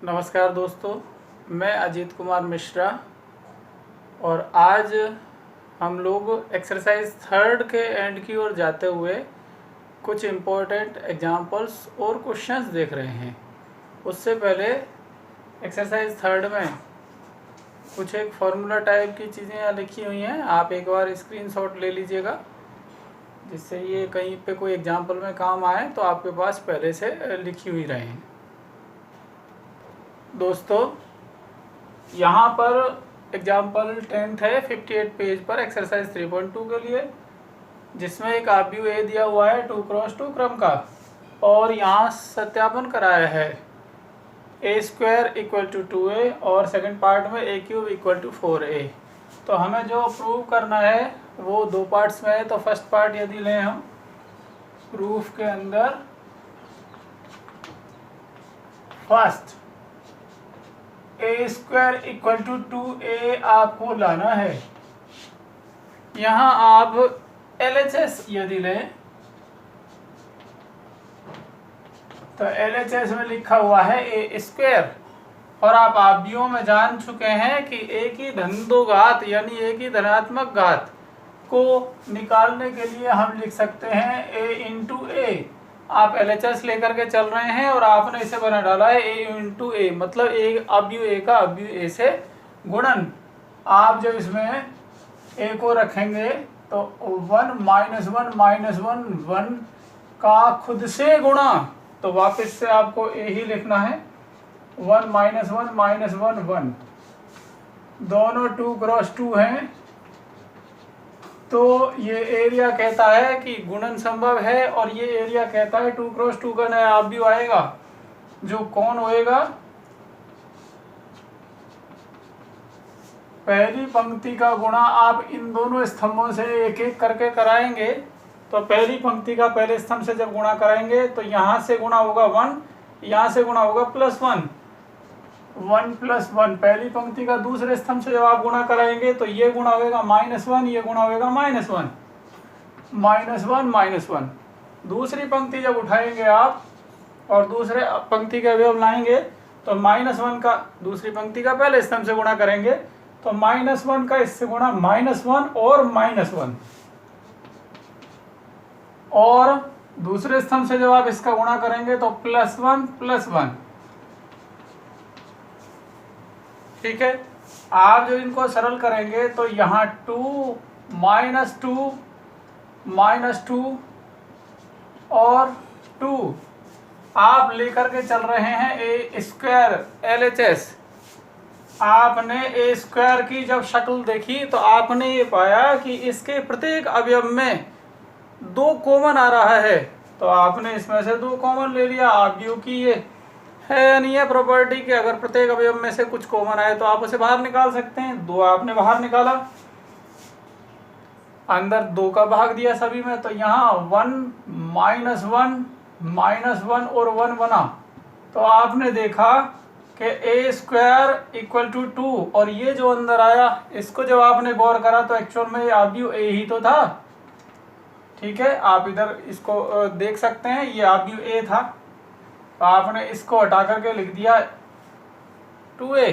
नमस्कार दोस्तों, मैं अजीत कुमार मिश्रा और आज हम लोग एक्सरसाइज थर्ड के एंड की ओर जाते हुए कुछ इम्पोर्टेंट एग्जांपल्स और क्वेश्चंस देख रहे हैं। उससे पहले एक्सरसाइज थर्ड में कुछ एक फार्मूला टाइप की चीज़ें यहाँ लिखी हुई हैं, आप एक बार स्क्रीनशॉट ले लीजिएगा जिससे ये कहीं पे कोई एग्जांपल में काम आए तो आपके पास पहले से लिखी हुई रहें। दोस्तों, यहाँ पर एग्जाम्पल 10th है 58 पेज पर एक्सरसाइज 3.2 के लिए, जिसमें एक आव्यूह ए दिया हुआ है 2x2 क्रम का और यहाँ सत्यापन कराया है a² = 2a और सेकंड पार्ट में a³ = 4a। तो हमें जो प्रूव करना है वो दो पार्ट्स में है। तो फर्स्ट पार्ट यदि लें हम प्रूफ के अंदर, फर्स्ट a² = 2a आपको लाना है। यहाँ आप LHS यदि लें तो LHS में लिखा हुआ है a² और आप आव्यूहों में जान चुके हैं कि a की धन 2 घात यानी a की धनात्मक घात को निकालने के लिए हम लिख सकते हैं a × a। आप LHS लेकर के चल रहे हैं और आपने इसे बना डाला है a × a, मतलब एक आव्यूह a का आव्यूह a से गुणन। आप जब इसमें a को रखेंगे तो 1 - 1 - 1 1 का खुद से गुणा, तो वापस से आपको a ही लिखना है। 1 - 1 - 1 1, दोनों 2x2 हैं। तो ये एरिया कहता है कि गुणन संभव है और ये एरिया कहता है 2x2 का नया आव्यूह आएगा जो कौन होएगा, पहली पंक्ति का गुणा। आप इन दोनों स्तंभों से एक एक करके कराएंगे तो पहली पंक्ति का पहले स्तंभ से जब गुणा कराएंगे तो यहाँ से गुणा होगा 1, यहाँ से गुणा होगा +1, 1 + 1। पहली पंक्ति का दूसरे स्तंभ से जब आप गुणा कराएंगे तो ये गुणा होगा -1, ये गुणा होगा -1, -1 -1। दूसरी पंक्ति जब उठाएंगे आप और दूसरे पंक्ति के अवयव लाएंगे तो -1 का दूसरी पंक्ति का पहले स्तंभ से गुणा करेंगे तो -1 का इससे गुणा -1 और -1, और दूसरे स्तंभ से जब आप इसका गुणा करेंगे तो +1 +1। ठीक है, आप जो इनको सरल करेंगे तो यहाँ 2 -2 -2 और 2 आप लेकर के चल रहे हैं a² LHS। आपने a² की जब शक्ल देखी तो आपने ये पाया कि इसके प्रत्येक अवयव में 2 कॉमन आ रहा है, तो आपने इसमें से 2 कॉमन ले लिया। आव्यूह की ये है नहीं है प्रॉपर्टी कि अगर प्रत्येक अवयव में से कुछ कॉमन आए तो आप उसे बाहर निकाल सकते हैं। 2 आपने बाहर निकाला, अंदर 2 का भाग दिया सभी में, तो यहाँ 1 -1 -1 और 1 बना। तो आपने देखा कि a² = 2 और ये जो अंदर आया इसको जब आपने गौर करा तो एक्चुअल में ये आव्यूह a ही तो था। ठीक है, आप इधर इसको देख सकते हैं, ये आव्यूह a था। तो आपने इसको हटा करके लिख दिया 2a।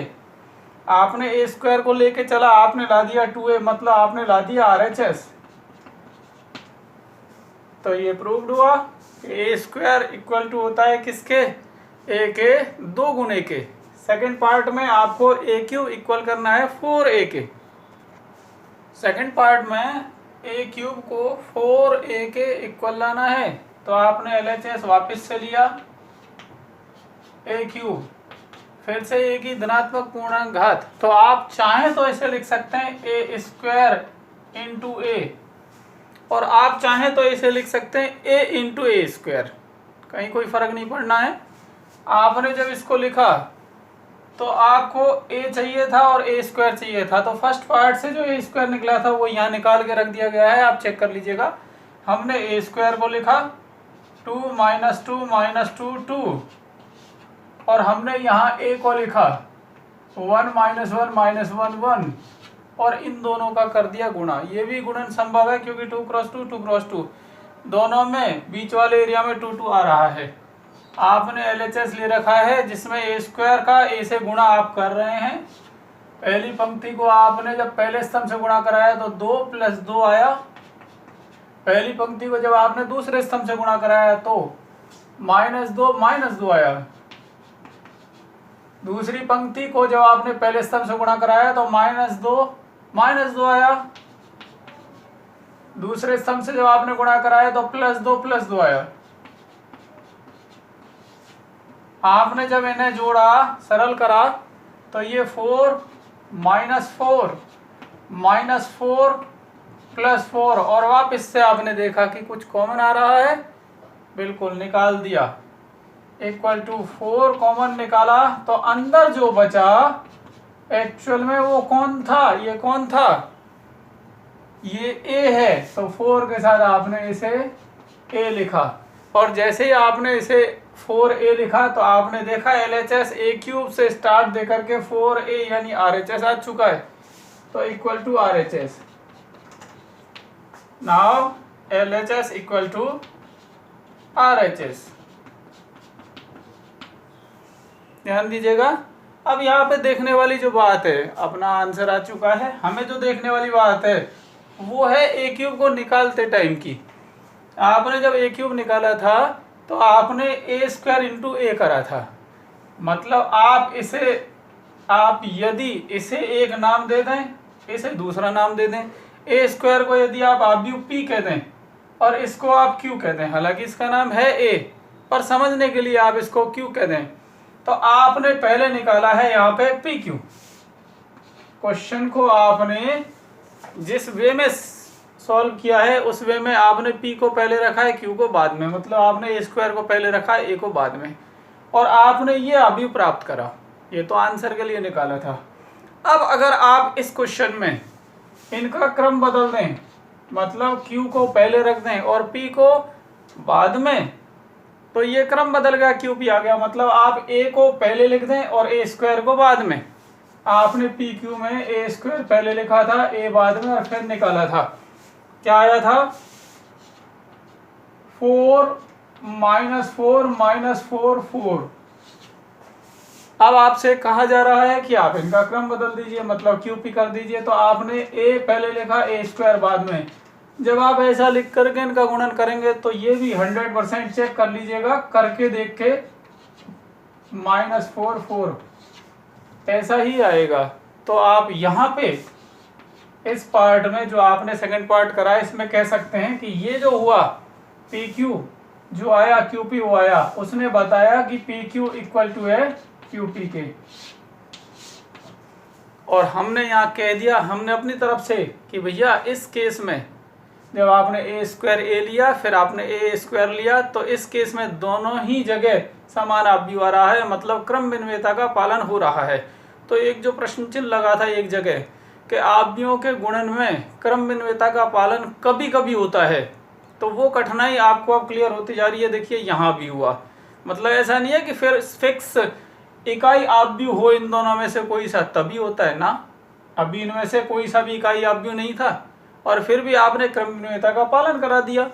आपने a² को लेके चला, आपने ला दिया 2a, मतलब आपने ला दिया RHS। तो ये प्रूव्ड हुआ कि a² होता है किसके, a के 2 गुने के। सेकंड पार्ट में आपको a³ इक्वल करना है 4a के। सेकंड पार्ट में a³ को 4a के इक्वल लाना है, तो आपने LHS वापस से लिया a³, फिर से a की धनात्मक पूर्णांक घात। तो आप चाहें तो इसे लिख सकते हैं a² × a और आप चाहें तो इसे लिख सकते हैं a × a², कहीं कोई फर्क नहीं पड़ना है। आपने जब इसको लिखा तो आपको a चाहिए था और a² चाहिए था, तो फर्स्ट पार्ट से जो a² निकला था वो यहाँ निकाल के रख दिया गया है, आप चेक कर लीजिएगा। हमने a² को लिखा 2 - 2 2 और हमने यहाँ a को लिखा 1 - 1 -1 1 और इन दोनों का कर दिया गुणा। ये भी गुणन संभव है क्योंकि 2x2 2x2 दोनों में बीच वाले एरिया में 2 2 आ रहा है। आपने LHS ले रखा है जिसमें ए स्क्वायर का ए से गुणा आप कर रहे हैं। पहली पंक्ति को आपने जब पहले स्तंभ से गुणा कराया तो 2 + 2 आया। पहली पंक्ति को जब आपने दूसरे स्तंभ से गुणा कराया तो -2 आया। दूसरी पंक्ति को जब आपने पहले स्तंभ से गुणा कराया तो -2 आया। दूसरे स्तंभ से जब आपने गुणा कराया तो +2 आया। आपने जब इन्हें जोड़ा, सरल करा, तो ये 4 -4 +4 और वापस से आपने देखा कि कुछ कॉमन आ रहा है, बिल्कुल निकाल दिया, = 4 कॉमन निकाला तो अंदर जो बचा एक्चुअल में वो कौन था? ये कौन था? ये ए है। तो 4 के साथ आपने इसे ए लिखा और जैसे ही आपने इसे 4a लिखा तो आपने देखा LHS a³ से स्टार्ट देकर के 4a यानी RHS आ चुका है, तो = RHS। Now LHS = RHS। ध्यान दीजिएगा। अब यहाँ पे देखने वाली जो बात है, अपना आंसर आ चुका है, हमें जो देखने वाली बात है वो है a³ को निकालते टाइम की। आपने जब a³ निकाला था तो आपने a² × a करा था, मतलब आप यदि इसे एक नाम दे दें, इसे दूसरा नाम दे दें, a² को यदि आप आव्यूह p कह दें और इसको आप q कह दें, हालांकि इसका नाम है a, पर समझने के लिए आप इसको q कह दें, तो आपने पहले निकाला है यहाँ पे pq। क्वेश्चन को आपने जिस वे में सॉल्व किया है उस वे में आपने p को पहले रखा है, q को बाद में, मतलब आपने a² को पहले रखा है, a को बाद में, और आपने ये आव्यूह प्राप्त करा। ये तो आंसर के लिए निकाला था। अब अगर आप इस क्वेश्चन में इनका क्रम बदल दें, मतलब q को पहले रख दें और p को बाद में, तो ये क्रम बदल गया, QP आ गया, मतलब आप a को पहले लिख दें और a² को बाद में। आपने PQ में a² पहले लिखा था, a बाद में, और फिर निकाला था। क्या आया था? 4 -4 4। अब आपसे कहा जा रहा है कि आप इनका क्रम बदल दीजिए, मतलब QP कर दीजिए। तो आपने a पहले लिखा, a² बाद में। जब आप ऐसा लिख करके इनका गुणन करेंगे तो ये भी 100% चेक कर लीजिएगा, करके देख के, -4 ऐसा ही आएगा। तो आप यहाँ पे इस पार्ट में जो आपने सेकंड पार्ट करा है, इसमें कह सकते हैं कि ये जो हुआ PQ जो आया, QP वो आया, उसने बताया कि PQ = है QP के। और हमने यहाँ कह दिया, हमने अपनी तरफ से, कि भैया इस केस में जब आपने a² लिया, फिर आपने a² लिया, तो इस केस में दोनों ही जगह समान आव्यूह आ रहा है, मतलब क्रम विनिमेयता का पालन हो रहा है। तो एक जो प्रश्न चिन्ह लगा था एक जगह कि आव्यूहों के गुणन में क्रम विनिमेयता का पालन कभी कभी होता है, तो वो कठिनाई आपको अब क्लियर होती जा रही है। देखिए यहाँ भी हुआ, मतलब ऐसा नहीं है कि फिर फिक्स इकाई आव्यूह हो इन दोनों में से कोई सा, तभी होता है ना। अभी इनमें से कोई सा भी इकाई आव्यूह नहीं था और फिर भी आपने क्रम विनिमेयता का पालन करा दिया।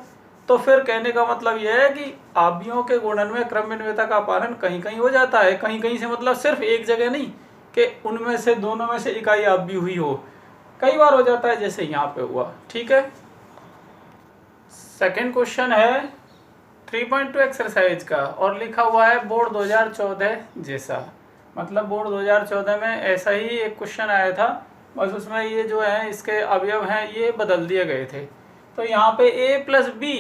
तो फिर कहने का मतलब यह है कि आव्यूहों के गुणन में क्रम विनिमेयता का पालन कहीं कहीं हो जाता है। कहीं कहीं से मतलब सिर्फ एक जगह नहीं कि उनमें से दोनों में से इकाई आव्यूह हुई हो, कई बार हो जाता है, जैसे यहाँ पे हुआ। ठीक है। सेकंड क्वेश्चन है 3.2 एक्सरसाइज का और लिखा हुआ है बोर्ड 2014 जैसा, मतलब बोर्ड 2014 में ऐसा ही एक क्वेश्चन आया था, बस उसमें ये जो है इसके अवयव हैं ये बदल दिए गए थे। तो यहाँ पे a + b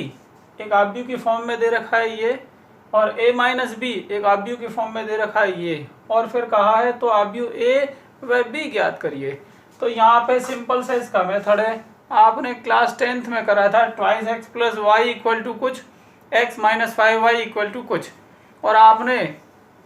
एक आव्यूह की फॉर्म में दे रखा है ये, और a - b एक आव्यूह की फॉर्म में दे रखा है ये, और फिर कहा है तो आव्यूह a व b ज्ञात करिए। तो यहाँ पे सिंपल से इसका मेथड है, आपने क्लास 10th में करा था 2x + y = कुछ, x - 5y = कुछ, और आपने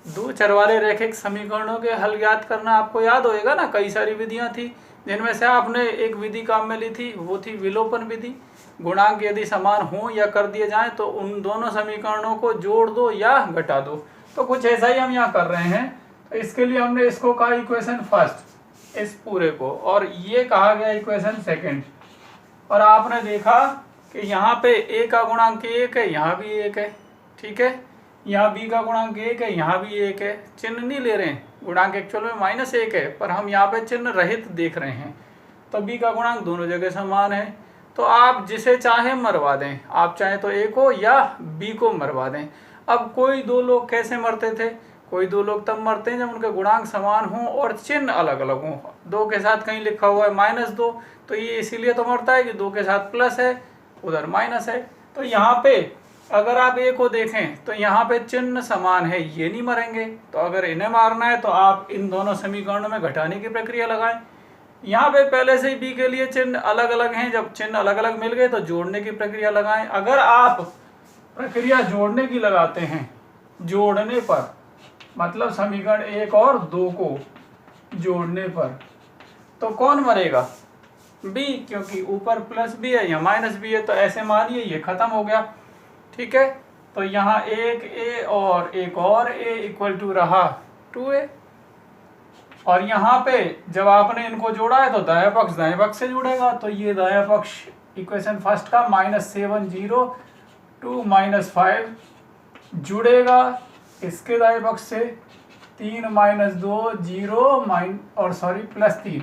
दो चर वाले रैखिक समीकरणों के हल ज्ञात करना आपको याद होएगा ना। कई सारी विधियां थी जिनमें से आपने एक विधि काम में ली थी, वो थी विलोपन विधि। गुणांक यदि समान हो या कर दिए जाएं तो उन दोनों समीकरणों को जोड़ दो या घटा दो। तो कुछ ऐसा ही हम यहाँ कर रहे हैं। तो इसके लिए हमने इसको कहा इक्वेशन फर्स्ट, इस पूरे को, और ये कहा गया इक्वेशन सेकेंड। और आपने देखा कि यहाँ पे a का गुणांक 1 है, यहाँ भी 1 है। ठीक है, यहाँ b का गुणांक 1 है, यहाँ भी 1 है, चिन्ह नहीं ले रहे हैं, गुणांक एक्चुअल में -1 है, पर हम यहाँ पे चिन्ह रहित देख रहे हैं, तो b का गुणांक दोनों जगह समान है। तो आप जिसे चाहे मरवा दें, आप चाहे तो a को या b को मरवा दें। अब कोई दो लोग कैसे मरते थे, कोई दो लोग तब मरते हैं जब उनके गुणांक समान हों और चिन्ह अलग अलग हों। 2 के साथ कहीं लिखा हुआ है -2, तो ये इसीलिए तो मरता है कि 2 के साथ प्लस है, उधर माइनस है। तो यहाँ पे अगर आप a को देखें तो यहाँ पे चिन्ह समान है, ये नहीं मरेंगे। तो अगर इन्हें मारना है तो आप इन दोनों समीकरणों में घटाने की प्रक्रिया लगाएं। यहाँ पे पहले से ही b के लिए चिन्ह अलग अलग हैं, जब चिन्ह अलग अलग मिल गए तो जोड़ने की प्रक्रिया लगाएं। अगर आप प्रक्रिया जोड़ने की लगाते हैं, जोड़ने पर मतलब समीकरण 1 और 2 को जोड़ने पर, तो कौन मरेगा, b, क्योंकि ऊपर प्लस b है या माइनस b है। तो ऐसे मानिए ये खत्म हो गया, ठीक है। तो यहाँ एक a और एक और a इक्वल टू रहा 2a, और यहाँ पे जब आपने इनको जोड़ा है तो दायां पक्ष दाएं पक्ष से जुड़ेगा। तो ये दायां पक्ष इक्वेशन फर्स्ट का -7 0 2 -5 जुड़ेगा इसके दाएं पक्ष से 3 -2 0 और सॉरी +3।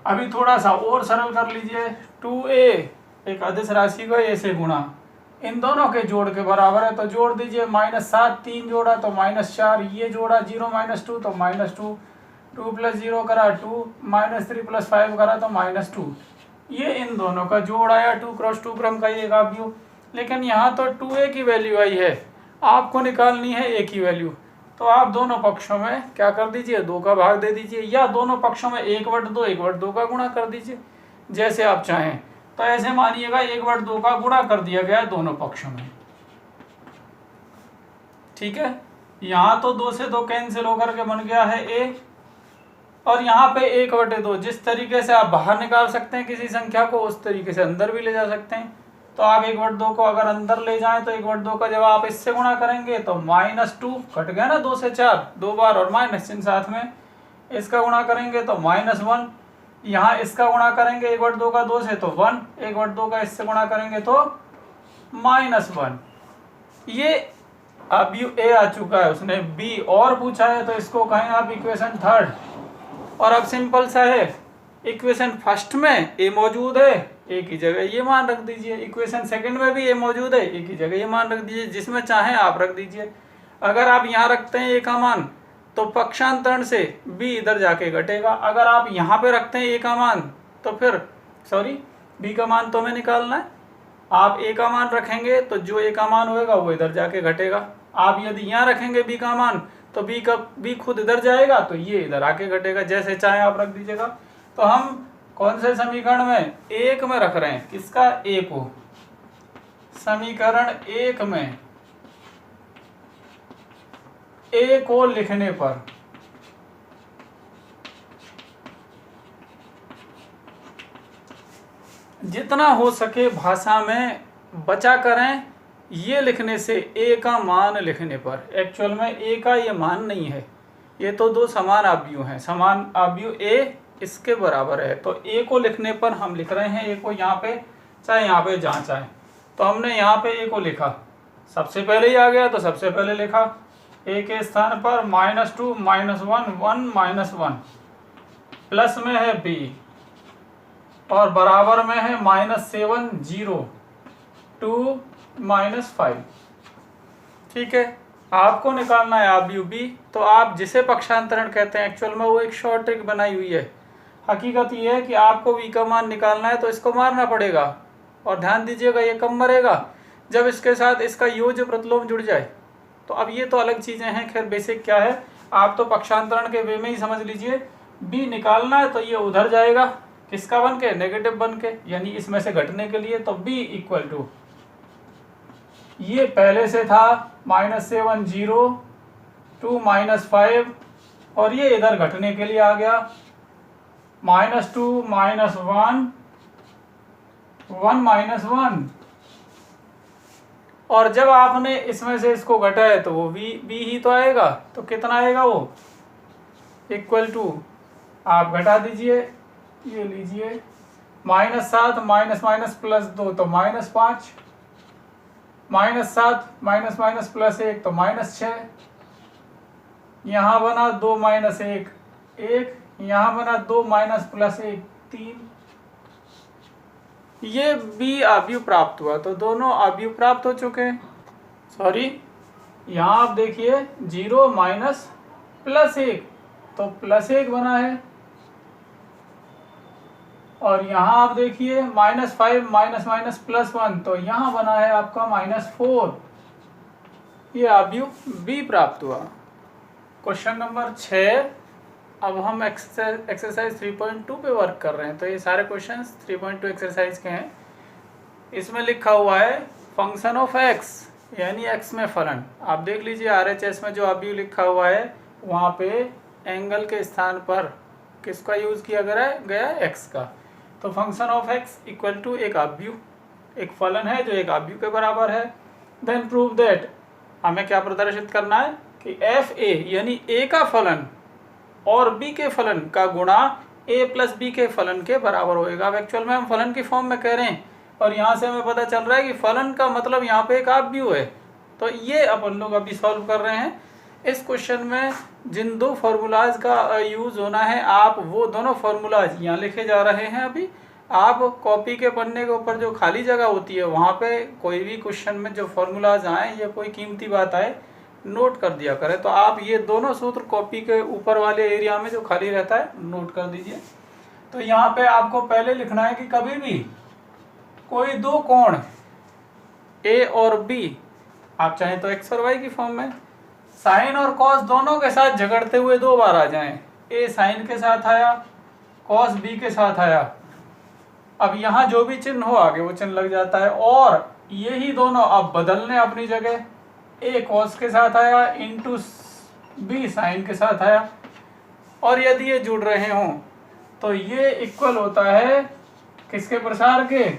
अभी थोड़ा सा और सरल कर लीजिए, 2a एक अदिश राशि को a से गुणा, इन दोनों के जोड़ के बराबर है, तो जोड़ दीजिए। -7 3 जोड़ा तो -4, ये जोड़ा 0 -2 तो -2, 2 + 0 करा 2, -3 + 5 करा तो -2। ये इन दोनों का जोड़ आया, 2 × 2 क्रम का एक आव्यूह। लेकिन यहाँ तो 2a की वैल्यू आई है, आपको निकालनी है a की वैल्यू। तो आप दोनों पक्षों में क्या कर दीजिए, 2 का भाग दे दीजिए, या दोनों पक्षों में 1/2 1/2 का गुणा कर दीजिए, जैसे आप चाहें। तो ऐसे मानिएगा 1/2 का गुणा कर दिया गया दोनों पक्षों में, ठीक है। यहाँ तो 2 से 2 कैंसिल होकर के बन गया है a, और यहाँ पे 1/2, जिस तरीके से आप बाहर निकाल सकते हैं किसी संख्या को, उस तरीके से अंदर भी ले जा सकते हैं। तो आप 1/2 को अगर अंदर ले जाएं तो 1/2 का जब आप इससे गुणा करेंगे तो -2 कट गया ना, 2 से 4 2 बार, और माइनस चिन्ह साथ में, इसका गुणा करेंगे तो -1, यहाँ इसका गुणा करेंगे 1/2 का 2 से तो 1, 1/2 का इससे गुणा करेंगे तो -1। ये अव्यूह a आ चुका है, उसने b और पूछा है तो इसको कहें आप इक्वेशन थर्ड। और अब सिंपल सा है, इक्वेशन फर्स्ट में a मौजूद है, a की जगह ये मान रख दीजिए। इक्वेशन सेकंड में भी a मौजूद है, a की जगह ये मान रख दीजिए, जिसमें चाहें आप रख दीजिए। अगर आप यहाँ रखते हैं a का मान तो पक्षांतरण से b इधर जाके घटेगा। अगर आप यहाँ पे रखते हैं a का मान तो फिर b का मान तो हमें निकालना है, आप a का मान रखेंगे तो जो a का मान होगा वो इधर जाके घटेगा। आप यदि यहाँ रखेंगे b का मान तो b खुद इधर जाएगा, तो ये इधर आके घटेगा, जैसे चाहे आप रख दीजिएगा। तो हम कौन से समीकरण में, 1 में रख रहे हैं, किसका, a को। समीकरण 1 में a को लिखने पर जितना हो सके भाषा में बचा करें, ये लिखने से a का मान लिखने पर। एक्चुअल में a का ये मान नहीं है, ये तो दो समान आव्यूह हैं, समान आव्यूह a इसके बराबर है। तो a को लिखने पर हम लिख रहे हैं a को यहाँ पे, चाहे यहाँ पे जहाँ चाहे। तो हमने यहाँ पे a को लिखा, सबसे पहले ही आ गया तो सबसे पहले लिखा, a के स्थान पर -2 -1 1 -1, प्लस में है b और बराबर में है -7 0 2 -5, ठीक है। आपको निकालना है आव्यूह b। तो आप जिसे पक्षांतरण कहते हैं, एक्चुअल में वो एक शॉर्ट ट्रिक बनाई हुई है। हकीकत ये है कि आपको v का मान निकालना है तो इसको मारना पड़ेगा, और ध्यान दीजिएगा ये कब मरेगा, जब इसके साथ इसका योज्य प्रतिलोम जुड़ जाए। तो अब ये तो अलग चीज़ें हैं, खैर बेसिक क्या है, आप तो पक्षांतरण के वे में ही समझ लीजिए। b निकालना है तो ये उधर जाएगा, किसका बन के, नेगेटिव बन के, यानी इसमें से घटने के लिए। तो b इक्वल टू, ये पहले से था -7 0 2 -5, और ये इधर घटने के लिए आ गया -2 -1 1 -1। और जब आपने इसमें से इसको घटाया तो वो b ही तो आएगा। तो कितना आएगा वो, इक्वल टू, आप घटा दीजिए, ये लीजिए -7 -+ 2 तो -5, -7 माइनस माइनस +1 तो -6, यहाँ बना 2 - 1 1, यहाँ बना 2 - +1 3। ये बी अवयव प्राप्त हुआ, तो दोनों अवयव प्राप्त हो चुके हैं। सॉरी, यहाँ आप देखिए 0 माइनस +1 तो +1 बना है, और यहाँ आप देखिए -5 माइनस माइनस +1 तो यहाँ बना है आपका -4। ये अवयव बी प्राप्त हुआ। क्वेश्चन नंबर 6, अब हम एक्सरसाइज 3.2 पे वर्क कर रहे हैं। तो ये सारे क्वेश्चंस 3.2 एक्सरसाइज के हैं। इसमें लिखा हुआ है फंक्शन ऑफ एक्स, यानी एक्स में फलन। आप देख लीजिए RHS में जो अवयव लिखा हुआ है वहाँ पे एंगल के स्थान पर किसका यूज़ किया गया एक्स का। तो function of x equal to एक अवयव, एक फलन है जो एक अवयव के बराबर है। देन प्रूव दैट, हमें क्या प्रदर्शित करना है कि एफ ए यानी ए का फलन और बी के फलन का गुणा a प्लस बी के फलन के बराबर होएगा। अब एक्चुअल में हम फलन की फॉर्म में कह रहे हैं, और यहाँ से हमें पता चल रहा है कि फलन का मतलब यहाँ पे एक अवयव है। तो ये अपन लोग अभी सॉल्व कर रहे हैं। इस क्वेश्चन में जिन दो फार्मूलाज का यूज़ होना है, आप वो दोनों फार्मूलाज यहाँ लिखे जा रहे हैं। अभी आप कॉपी के पन्ने के ऊपर जो खाली जगह होती है वहाँ पे कोई भी क्वेश्चन में जो फार्मूलाज आए या कोई कीमती बात आए नोट कर दिया करें। तो आप ये दोनों सूत्र कॉपी के ऊपर वाले एरिया में जो खाली रहता है नोट कर दीजिए। तो यहाँ पे आपको पहले लिखना है कि कभी भी कोई दो कोण ए और बी, आप चाहें तो एक्स और वाई की फॉर्म में, साइन और कॉस दोनों के साथ झगड़ते हुए दो बार आ जाएं। ए साइन के साथ आया, कॉस बी के साथ आया। अब यहाँ जो भी चिन्ह हो आगे वो चिन्ह लग जाता है, और यही दोनों अब बदलने अपनी जगह। ए कॉस के साथ आया इंटू बी साइन के साथ आया, और यदि ये जुड़ रहे हों तो ये इक्वल होता है किसके प्रसार के,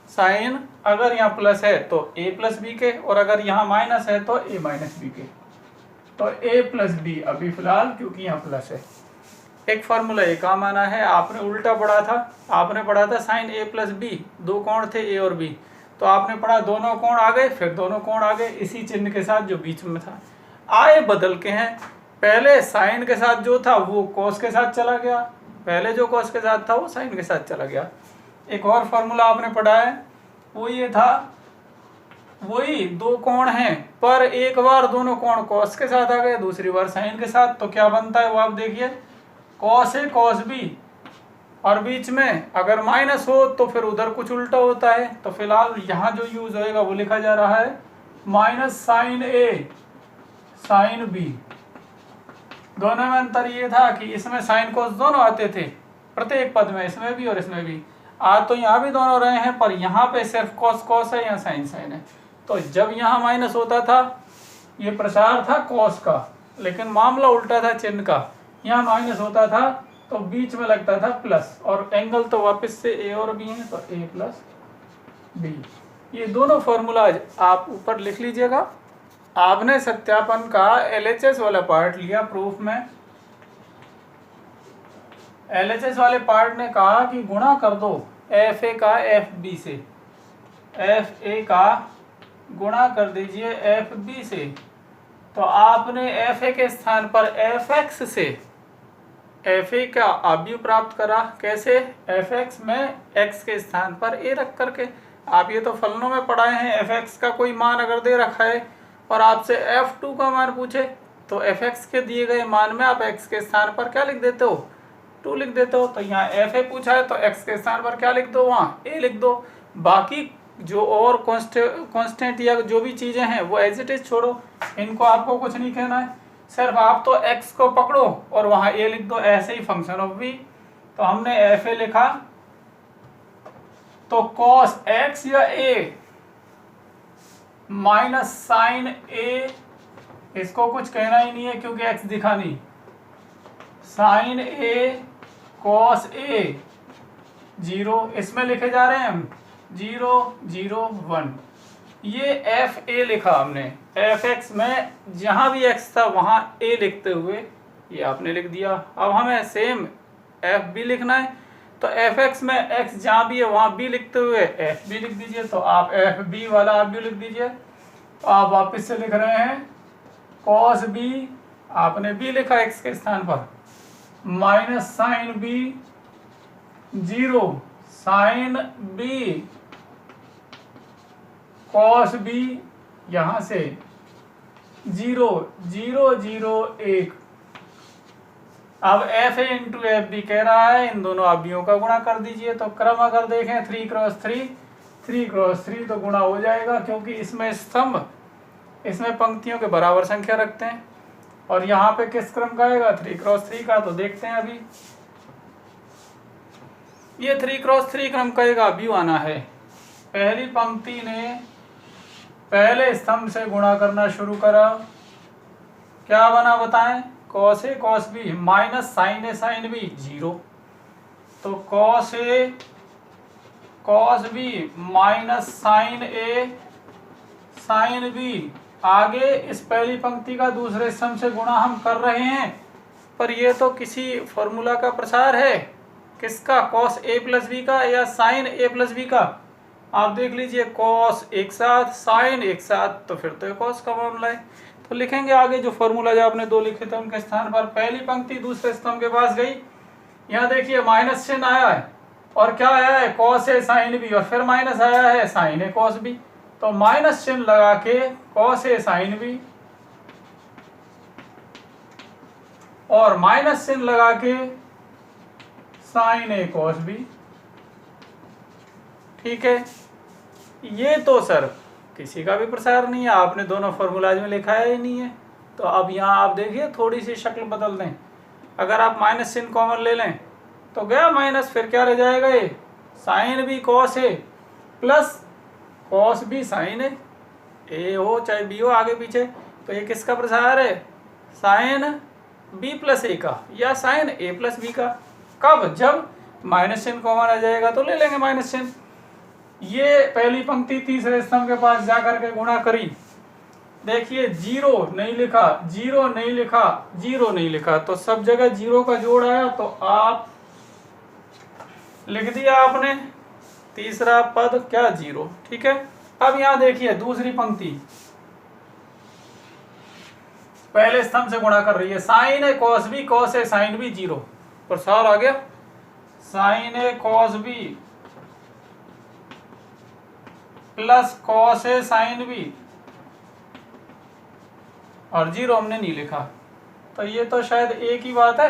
साइन अगर यहाँ प्लस है तो a प्लस बी के, और अगर यहाँ माइनस है तो a माइनस बी के। तो a प्लस बी अभी फिलहाल क्योंकि यहाँ प्लस है। एक फार्मूला ये काम आना है। आपने उल्टा पढ़ा था, आपने पढ़ा था साइन a प्लस बी, दो कोण थे a और b, तो आपने पढ़ा दोनों कोण आ गए, फिर दोनों कोण आ गए इसी चिन्ह के साथ जो बीच में था। आए बदल के हैं, पहले साइन के साथ जो था वो कॉस के साथ चला गया, पहले जो कॉस के साथ था वो साइन के साथ चला गया। एक और फार्मूला आपने पढ़ा है, वो ये था, वही दो कोण हैं पर एक बार दोनों कोण कॉस के साथ आ गए, दूसरी बार साइन के साथ। तो क्या बनता है वो आप देखिए, कॉस ए कॉस बी, और बीच में अगर माइनस हो तो फिर उधर कुछ उल्टा होता है। तो फिलहाल यहाँ जो यूज होएगा वो लिखा जा रहा है माइनस साइन ए साइन बी। दोनों में अंतर ये था कि इसमें साइन कॉस दोनों आते थे प्रत्येक पद में, इसमें भी और इसमें भी। आज तो यहाँ भी दोनों रहे हैं, पर यहाँ पे सिर्फ कॉस कॉस है, यहाँ साइन साइन है। तो जब यहाँ माइनस होता था ये प्रसार था कॉस का, लेकिन मामला उल्टा था चिन्ह का। यहाँ माइनस होता था तो बीच में लगता था प्लस, और एंगल तो वापस से ए और बी है तो ए प्लस बी। ये दोनों फॉर्मूलाज आप ऊपर लिख लीजिएगा। आपने सत्यापन का LHS वाला पार्ट लिया प्रूफ में। LHS वाले पार्ट ने कहा कि गुणा कर दो FA का FB से, FA का गुणा कर दीजिए FB से। तो आपने FA के स्थान पर FX से FA का अवयव प्राप्त करा। कैसे? FX में x के स्थान पर a रख करके। आप ये तो फलनों में पढ़ाए हैं, fx का कोई मान अगर दे रखा है और आपसे f2 का मान पूछे तो fx के दिए गए मान में आप x के स्थान पर क्या लिख देते हो, 2 लिख देते हो। तो यहाँ fa पूछा है तो x के स्थान पर क्या लिख दो, वहाँ a लिख दो। बाकी जो और कांस्टेंट या जो भी चीज़ें हैं वो एज इट इज छोड़ो, इनको आपको कुछ नहीं कहना है। सिर्फ आप तो x को पकड़ो और वहाँ a लिख दो, ऐसे ही फंक्शन ऑफ v। तो हमने fa लिखा तो cos x या a माइनस साइन a, इसको कुछ कहना ही नहीं है क्योंकि x दिखा नहीं, साइन a cos a 0, इसमें लिखे जा रहे हैं हम 0 0 1। ये एफ ए लिखा हमने, एफ एक्स में जहाँ भी x था वहाँ a लिखते हुए ये आपने लिख दिया। अब हमें सेम एफ बी लिखना है तो एफ एक्स में x जहाँ भी है वहाँ b लिखते हुए एफ बी लिख दीजिए। तो आप एफ बी वाला आप भी लिख दीजिए। आप वापस से लिख रहे हैं कॉस बी, आपने बी लिखा एक्स के स्थान पर, minus sine B 0 sine B cos B, यहां से 0 0 0 1। अब F A into F B कह रहा है, इन दोनों अवयवों का गुणा कर दीजिए। तो क्रम अगर देखें 3 क्रॉस 3 3 क्रॉस 3 तो गुणा हो जाएगा, क्योंकि इसमें स्तंभ, इसमें पंक्तियों के बराबर संख्या रखते हैं। और यहाँ पे किस क्रम का आएगा? 3 क्रॉस 3 का। तो देखते हैं अभी ये 3 क्रॉस 3 क्रम का एक अवयव आना है। पहली पंक्ति ने पहले स्तंभ से गुणा करना शुरू करा, क्या बना बताएं? Cos A cos B minus sign A sign B 0। तो cos A cos B minus sign A sine B. आगे इस पहली पंक्ति का दूसरे स्तंभ से गुणा हम कर रहे हैं, पर ये तो किसी फॉर्मूला का प्रसार है। किसका? कॉस ए प्लस बी का या साइन ए प्लस बी का? आप देख लीजिए, कॉस एक साथ साइन एक साथ, तो फिर तो कॉस का मामला है। तो लिखेंगे आगे जो फॉर्मूला जो आपने 2 लिखे थे उनके स्थान पर पहली पंक्ति दूसरे स्तंभ के पास गई। यहाँ देखिए माइनस चिन्ह आया है और क्या आया है? कॉस ए साइन बी, और फिर माइनस आया है साइन ए कॉस बी। तो माइनस चिन्ह लगा के कॉस ए साइन बी और माइनस चिन्ह लगा के साइन ए कॉस बी। ठीक है, ये तो सर किसी का भी प्रसार नहीं है, आपने दोनों फॉर्मूलाज में लिखा है ही नहीं है। तो अब यहाँ आप देखिए थोड़ी सी शक्ल बदल दें। अगर आप माइनस चिन्ह कॉमन ले लें तो गया माइनस, फिर क्या रह जाएगा? ये sign B cos A plus cos B sign ए हो चाहे बी हो आगे पीछे। तो ये किसका प्रसार है? साइन बी प्लस ए का या साइन ए प्लस बी का। कब? जब माइनस चिन्ह कॉमन आ जाएगा तो ले लेंगे माइनस चिन्ह। ये पहली पंक्ति तीसरे स्तंभ के पास जाकर के गुणा करी, देखिए 0 नहीं लिखा, 0 नहीं लिखा, 0 नहीं लिखा, तो सब जगह 0 का जोड़ आया। तो आप लिख दिया आपने तीसरा पद क्या? 0। ठीक है, अब यहां देखिए दूसरी पंक्ति पहले स्तंभ से गुणा कर रही है। Sign A cos B cos A sign B 0, प्रसार आ गया। Sign A cos B plus cos A sine B और 0 हमने नहीं लिखा। तो ये तो शायद एक ही बात है,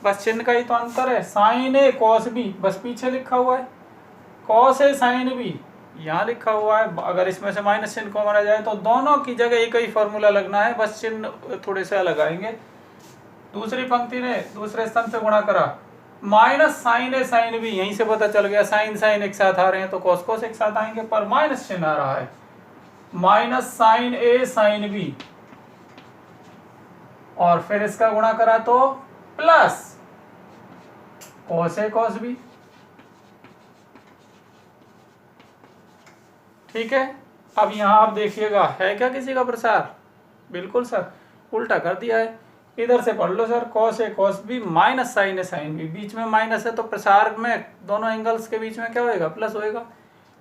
बस चिन्ह का ही तो अंतर है। साइन ए कॉस बी बस पीछे लिखा हुआ है, कॉस ए साइन बी यहाँ लिखा हुआ है। अगर इसमें से माइनस चिन्ह कॉमन आ जाए तो दोनों की जगह एक ही फॉर्मूला लगना है, बस चिन्ह थोड़े से अलग आएंगे। दूसरी पंक्ति ने दूसरे स्तंभ से गुणा करा, माइनस साइन ए साइन बी, यहीं से पता चल गया साइन साइन एक साथ आ रहे हैं तो कॉस कॉस एक साथ आएंगे, पर माइनस चिन्ह आ रहा है। माइनस साइन ए साइन बी और फिर इसका गुणा करा तो plus cos A cos B. ठीक है, अब यहां आप देखिएगा है क्या किसी का प्रसार? बिल्कुल सर, उल्टा कर दिया है। इधर से पढ़ लो sir, cos A cos B minus sign A sine B, बीच में माइनस है तो प्रसार में दोनों एंगल्स के बीच में क्या होएगा? प्लस होएगा।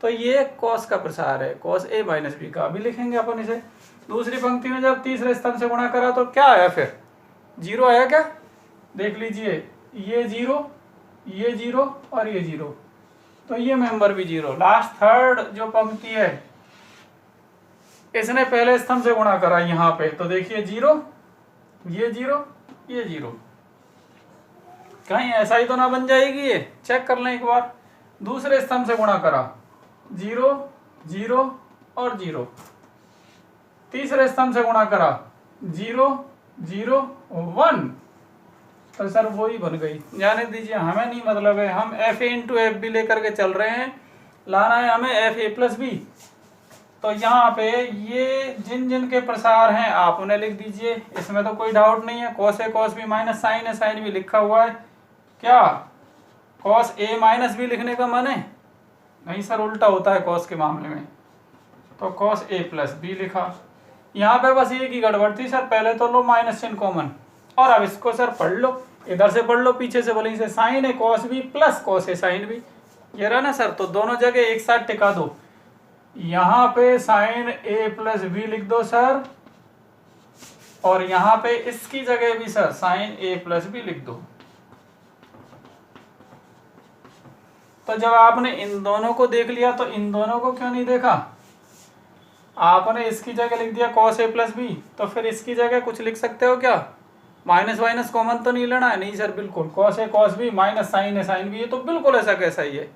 तो ये कॉस का प्रसार है, कॉस ए माइनस बी का। अभी लिखेंगे अपन इसे। दूसरी पंक्ति में जब तीसरे स्तंभ से गुणा करा तो क्या आया? फिर 0 आया क्या? देख लीजिए, ये 0 ये 0 और ये 0, तो ये मेंबर भी 0। लास्ट थर्ड जो पंक्ति है इसने पहले स्तंभ से गुणा करा यहाँ पे, तो देखिए 0 ये 0 ये 0, कहीं ऐसा ही तो ना बन जाएगी ये? चेक कर लें एक बार। दूसरे स्तंभ से गुणा करा 0 0 और 0, तीसरे स्तंभ से गुणा करा 0 0 1, तो सर वो ही बन गई। जाने दीजिए, हमें नहीं मतलब है, हम F A into F B लेकर के चल रहे हैं, लाना है हमें एफ ए प्लस बी। तो यहाँ पे ये जिन जिन के प्रसार हैं आप उन्हें लिख दीजिए, इसमें तो कोई डाउट नहीं है। Cos A cos B minus sign A sine B लिखा हुआ है, क्या कॉस ए माइनस बी लिखने का मन है? नहीं सर, उल्टा होता है कॉस के मामले में, तो कॉस ए प्लस बी लिखा। यहाँ पे बस एक ही गड़बड़ थी सर, पहले तो लो माइनस चिन्ह कॉमन, और अब इसको सर पढ़ लो, इधर से पढ़ लो पीछे से बोलेंगे sign A cos B plus cos A sine B, ये रहा ना सर। तो दोनों जगह एक साथ टिका दो, यहाँ पे साइन ए प्लस बी लिख दो सर, और यहाँ पे इसकी जगह भी सर साइन ए प्लस बी लिख दो। तो जब आपने इन दोनों को देख लिया तो इन दोनों को क्यों नहीं देखा? आपने इसकी जगह लिख दिया कॉस ए प्लस बी, तो फिर इसकी जगह कुछ लिख सकते हो क्या? माइनस माइनस कॉमन तो नहीं लेना है? नहीं सर बिल्कुल, cos A cos B minus sign A sine B, ये तो बिल्कुल ऐसा कैसा ही है,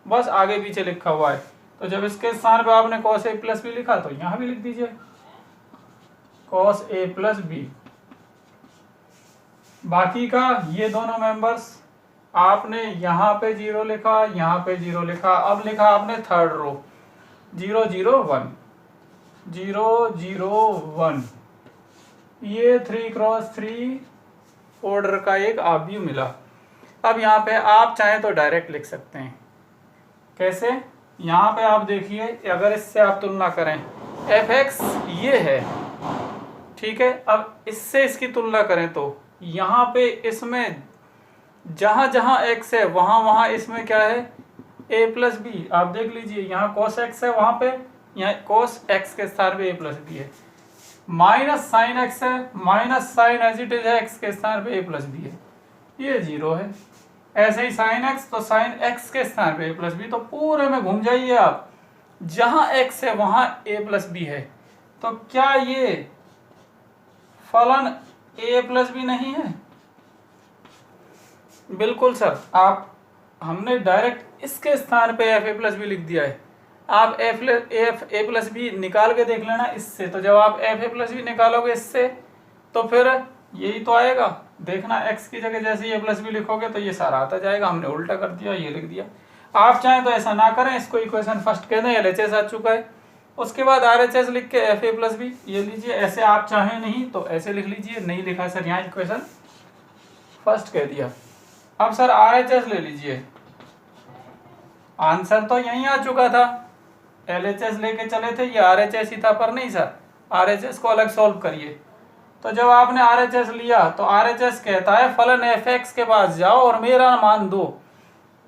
बस आगे पीछे लिखा हुआ है। तो जब इसके स्थान पे आपने कॉस ए प्लस बी लिखा तो यहाँ भी लिख दीजिए कॉस ए प्लस बी। बाकी का ये दोनों मेंबर्स आपने यहाँ पे 0 लिखा, यहाँ पे 0 लिखा, अब लिखा आपने थर्ड रो 0 0 1 0 0 1, ये 3 क्रॉस 3 ऑर्डर का एक आव्यूह मिला। अब यहाँ पे आप चाहें तो डायरेक्ट लिख सकते हैं। कैसे? यहाँ पे आप देखिए, अगर इससे आप तुलना करें एफ एक्स ये है, ठीक है, अब इससे इसकी तुलना करें तो यहाँ पे इसमें जहाँ जहाँ एक्स है वहाँ वहाँ इसमें क्या है? ए प्लस बी। आप देख लीजिए, यहाँ कॉस एक्स है, वहाँ पे यहाँ कॉस एक्स के स्थान पे ए प्लस बी है। माइनस साइन एक्स है, minus sine as it is है, एक्स के स्थान पे ए प्लस बी है, ये 0 है। ऐसे ही साइन एक्स, तो साइन एक्स के स्थान पे ए प्लस बी, तो पूरे में घूम जाइए आप, जहाँ एक्स है वहाँ ए प्लस बी है, तो क्या ये फलन ए प्लस बी नहीं है? बिल्कुल सर, आप हमने डायरेक्ट इसके स्थान पे एफ ए प्लस बी लिख दिया है। आप एफ ए प्लस बी निकाल के देख लेना इससे, तो जब आप एफ ए प्लस बी निकालोगे इससे तो फिर यही तो आएगा। देखना एक्स की जगह जैसे ए प्लस बी लिखोगे तो ये सारा आता जाएगा, हमने उल्टा कर दिया, ये लिख दिया। आप चाहें तो ऐसा ना करें, इसको इक्वेशन फर्स्ट कह दें, LHS आ चुका है, उसके बाद RHS लिख के एफ ए प्लस बी ये लीजिए। ऐसे आप चाहें नहीं तो ऐसे लिख लीजिए, नहीं लिखा सर यहाँ इक्वेशन फर्स्ट कह दिया। अब सर RHS ले लीजिए, आंसर तो यहीं आ चुका था, LHS लेके चले थे, ये RHS ही था, पर नहीं सर RHS को अलग सॉल्व करिए। तो जब आपने RHS लिया तो RHS कहता है फलन fx के पास जाओ और मेरा मान दो।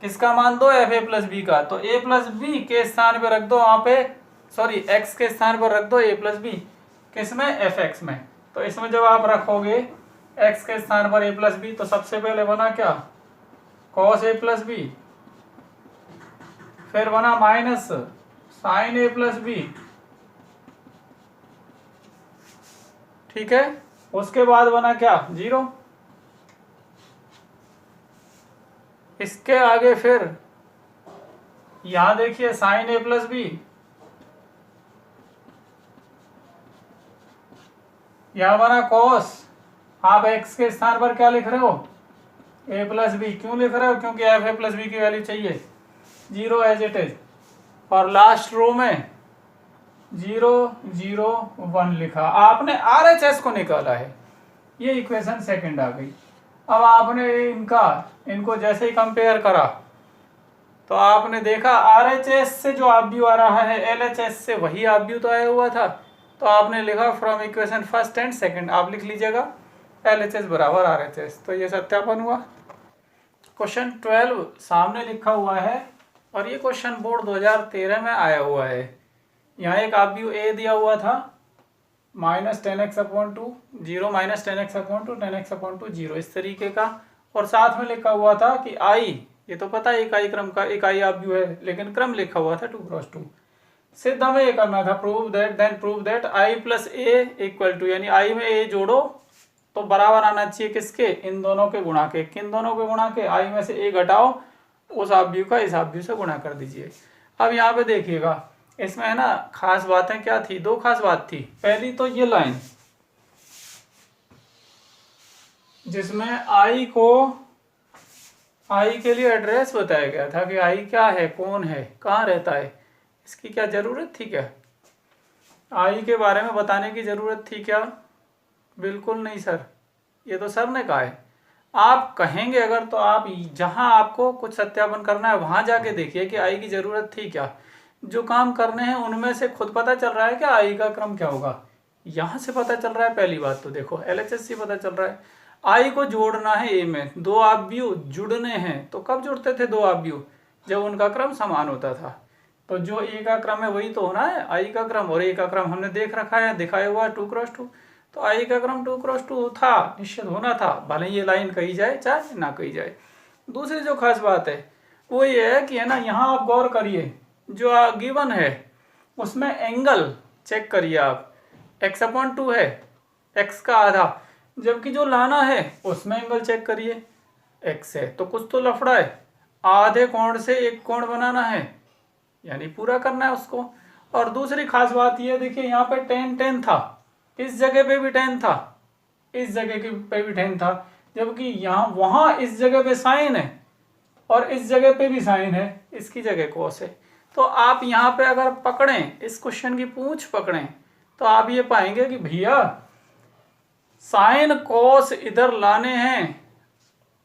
किसका मान दो? एफ ए प्लस बी का। तो ए प्लस बी के स्थान पे रख दो, वहाँ पे सॉरी एक्स के स्थान पर रख दो ए प्लस बी, किसमें? एफ एक्स में। तो इसमें जब आप रखोगे एक्स के स्थान पर ए प्लस बी, तो सबसे पहले बना क्या? कॉस ए प्लस बी, फिर बना माइनस साइन ए प्लस बी, ठीक है, उसके बाद बना क्या? 0। इसके आगे फिर यहां देखिए साइन ए प्लस बी, यहां बना कॉस। आप एक्स के स्थान पर क्या लिख रहे हो? ए प्लस बी। क्यों लिख रहे हो? क्योंकि एफ ए प्लस बी की वैल्यू चाहिए 0 एज इट इज, और लास्ट रो में 0 0 1 लिखा। आपने RHS को निकाला है, ये इक्वेशन सेकंड आ गई। अब आपने इनको जैसे ही कंपेयर करा तो आपने देखा RHS से जो आव्यूह आ रहा है LHS से वही आव्यूह तो आया हुआ था, तो आपने लिखा from equation first and second, आप लिख लीजिएगा LHS बराबर RHS। तो ये सत्यापन हुआ। क्वेश्चन 12 सामने लिखा हुआ है, और ये क्वेश्चन बोर्ड 2013 में आया हुआ है। यहाँ एक आव्यूह A दिया हुआ था -10x/2 0 -10x/2 10x/2 0 इस तरीके का, और साथ में लिखा हुआ था कि I, ये तो पता है इकाई क्रम का इकाई आव्यूह है, लेकिन क्रम लिखा हुआ था 2x2। सिद्ध हमें ये करना था, प्रूव दैट I + A = यानी I में A जोड़ो तो बराबर आना चाहिए किसके? इन दोनों के गुणा के। किन दोनों के गुणा के? I में से A घटाओ, उस आव्यूह का इस आव्यूह से गुणा कर दीजिए। अब यहाँ पे देखिएगा, इसमें है ना खास बातें क्या थी? 2 खास बात थी। पहली तो ये लाइन जिसमें I के लिए एड्रेस बताया गया था कि I क्या है, कौन है, कहाँ रहता है, इसकी क्या जरूरत थी? क्या I के बारे में बताने की जरूरत थी क्या? बिल्कुल नहीं सर, ये तो सर ने कहा है। आप कहेंगे अगर तो आप जहां आपको कुछ सत्यापन करना है वहां जाके देखिए कि I की जरूरत थी क्या। जो काम करने हैं उनमें से खुद पता चल रहा है क्या I का क्रम क्या होगा, यहां से पता चल रहा है। पहली बात तो देखो LHS से पता चल रहा है I को जोड़ना है A में, 2 आव्यूह जुड़ने हैं। तो कब जुड़ते थे 2 आव्यूह? जब उनका क्रम समान होता था। तो जो ए का क्रम है वही तो होना है आई का क्रम, और ए का क्रम हमने देख रखा है, दिखाया हुआ है 2x2, तो आई का क्रम 2x2 था, निश्चित होना था, भले ये लाइन कही जाए चाहे ना कही जाए। दूसरी जो खास बात है वो ये है कि है ना, यहाँ आप गौर करिए जो गिवन है उसमें एंगल चेक करिए आप, x/2 है, x का आधा, जबकि जो लाना है उसमें एंगल चेक करिए x है, तो कुछ तो लफड़ा है, आधे कोण से एक कोण बनाना है, यानी पूरा करना है उसको। और दूसरी खास बात ये देखिए, यहाँ पे tan था, इस जगह पे भी tan था, इस जगह पे भी tan था, जबकि यहाँ वहाँ इस जगह पे साइन है और इस जगह पे भी साइन है, इसकी जगह cos है। तो आप यहाँ पे अगर पकड़ें, इस क्वेश्चन की पूंछ पकड़ें, तो आप ये पाएंगे कि भैया साइन cos इधर लाने हैं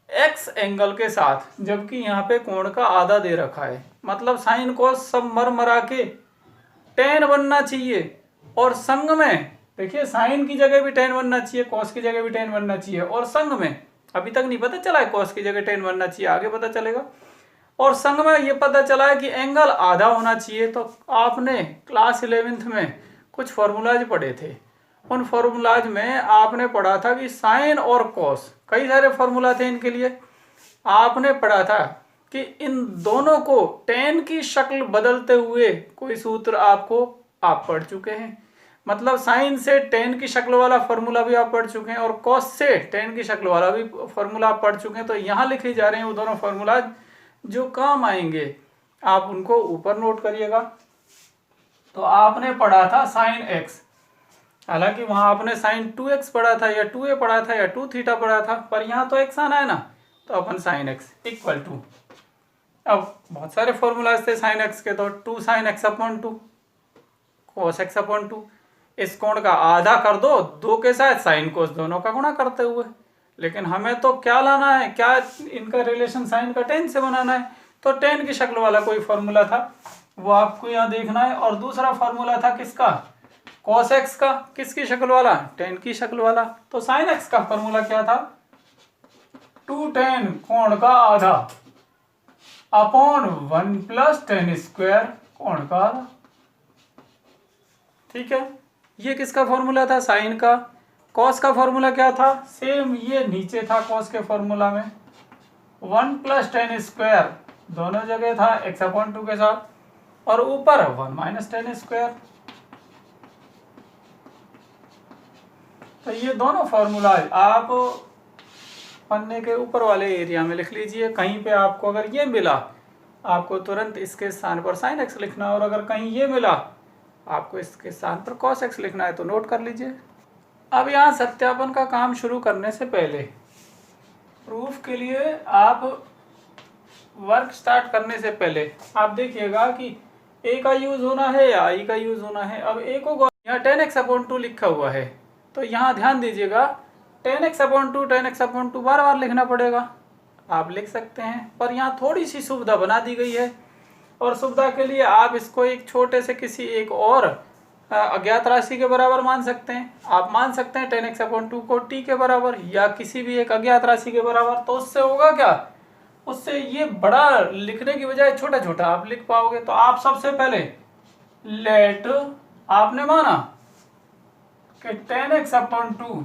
x एंगल के साथ, जबकि यहाँ पे कोण का आधा दे रखा है, मतलब साइन cos सब मर मरा के tan बनना चाहिए, और संग में देखिए साइन की जगह भी tan बनना चाहिए, cos की जगह भी tan बनना चाहिए, और संग में अभी तक नहीं पता चला है cos की जगह tan बनना चाहिए, आगे पता चलेगा। और संग में ये पता चला है कि एंगल आधा होना चाहिए। तो आपने क्लास 11th में कुछ फॉर्मूलाज पढ़े थे, उन फॉर्मूलाज में आपने पढ़ा था कि साइन और कॉस, कई सारे फॉर्मूला थे इनके लिए, आपने पढ़ा था कि इन दोनों को tan की शक्ल बदलते हुए कोई सूत्र आपको आप पढ़ चुके हैं, मतलब साइन से tan की शक्ल वाला फॉर्मूला भी आप पढ़ चुके हैं और कॉस से tan की शक्ल वाला भी फॉर्मूला आप पढ़ चुके हैं। तो यहाँ लिखे जा रहे हैं वो दोनों फॉर्मूलाज जो काम आएंगे, आप उनको ऊपर नोट करिएगा। तो आपने पढ़ा था साइन x, हालांकि वहां आपने साइन 2x पढ़ा था या 2a पढ़ा था या 2θ पढ़ा था, पर यहाँ तो x आना है ना, तो अपन साइन x इक्वल टू, अब बहुत सारे फॉर्मूलाज थे साइन x के, तो 2 sin x/2 cos x/2, इस कोण का आधा कर दो 2 के साथ साइन कोस दोनों का गुणा करते हुए, लेकिन हमें तो क्या लाना है, क्या इनका रिलेशन साइन का tan से बनाना है, तो tan की शक्ल वाला कोई फॉर्मूला था वो आपको यहाँ देखना है। और दूसरा फॉर्मूला था किसका, cos x का, किसकी शक्ल वाला, tan की शक्ल वाला। तो sin x का फॉर्मूला क्या था, 2 tan कोण का आधा अपॉन 1 + tan स्क्वायर कोण का आधा, ठीक है। ये किसका फॉर्मूला था, साइन का। कॉस का फॉर्मूला क्या था, सेम ये नीचे था कॉस के फॉर्मूला में, 1 + tan स्क्वायर दोनों जगह था x/2 के साथ, और ऊपर 1 - tan स्क्वायर। तो ये दोनों फॉर्मूला आप पन्ने के ऊपर वाले एरिया में लिख लीजिए, कहीं पे आपको अगर ये मिला आपको तुरंत इसके स्थान पर sin x लिखना है, और अगर कहीं ये मिला आपको इसके स्थान पर cos x लिखना है, तो नोट कर लीजिए। अब यहाँ सत्यापन का काम शुरू करने से पहले प्रूफ के लिए आप वर्क स्टार्ट करने से पहले आप देखिएगा कि a का यूज होना है या i का यूज होना है। अब a को यहाँ tan x/2 लिखा हुआ है, तो यहाँ ध्यान दीजिएगा tan x/2 बार बार लिखना पड़ेगा, आप लिख सकते हैं, पर यहाँ थोड़ी सी सुविधा बना दी गई है, और सुविधा के लिए आप इसको एक छोटे से किसी एक और अज्ञात राशि के बराबर मान सकते हैं। आप मान सकते हैं tan x/2 को t के बराबर या किसी भी एक अज्ञात राशि के बराबर, तो उससे होगा क्या, उससे ये बड़ा लिखने की बजाय छोटा छोटा आप लिख पाओगे। तो आप सबसे पहले लेट आपने माना कि tan x/2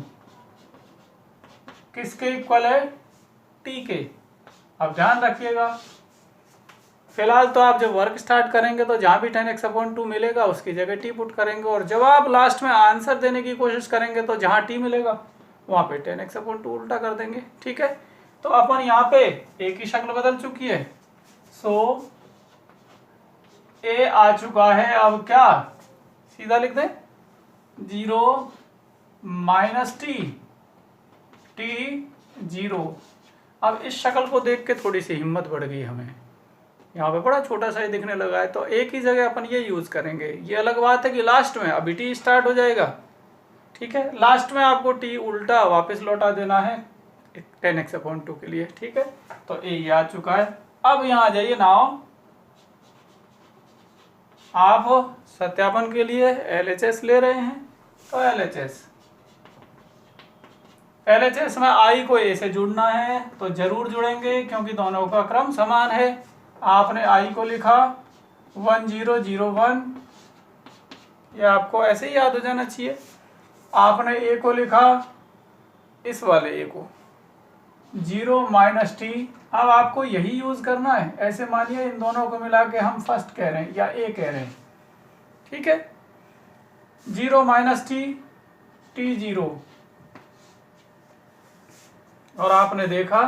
किसके इक्वल है, t के। अब ध्यान रखिएगा, फिलहाल तो आप जब वर्क स्टार्ट करेंगे तो जहाँ भी tan x/2 मिलेगा उसकी जगह t पुट करेंगे, और जब आप लास्ट में आंसर देने की कोशिश करेंगे तो जहाँ t मिलेगा वहाँ पे tan x/2 उल्टा कर देंगे, ठीक है। तो अपन यहाँ पे a की शक्ल बदल चुकी है, सो a आ चुका है, अब क्या सीधा लिख दें 0 - t 0। अब इस शक्ल को देख के थोड़ी सी हिम्मत बढ़ गई हमें, यहाँ पे बड़ा छोटा सा ही दिखने लगा है, तो एक ही जगह अपन ये यूज करेंगे। ये अलग बात है कि लास्ट में अभी टी स्टार्ट हो जाएगा, ठीक है, लास्ट में आपको टी उल्टा वापस लौटा देना है tan x/2 के लिए, ठीक है। तो ये आ चुका है। अब यहाँ आ जाइए नाउ, आप सत्यापन के लिए LHS ले रहे हैं, तो LHS में i को a से जुड़ना है, तो जरूर जुड़ेंगे क्योंकि दोनों का क्रम समान है। आपने i को लिखा 1001, ये आपको ऐसे ही याद हो जाना चाहिए। आपने ए को लिखा, इस वाले ए को 0 - t। अब आपको यही यूज करना है। ऐसे मानिए इन दोनों को मिला के हम फर्स्ट कह रहे हैं या ए कह रहे हैं, ठीक है। 0 - t, t0। और आपने देखा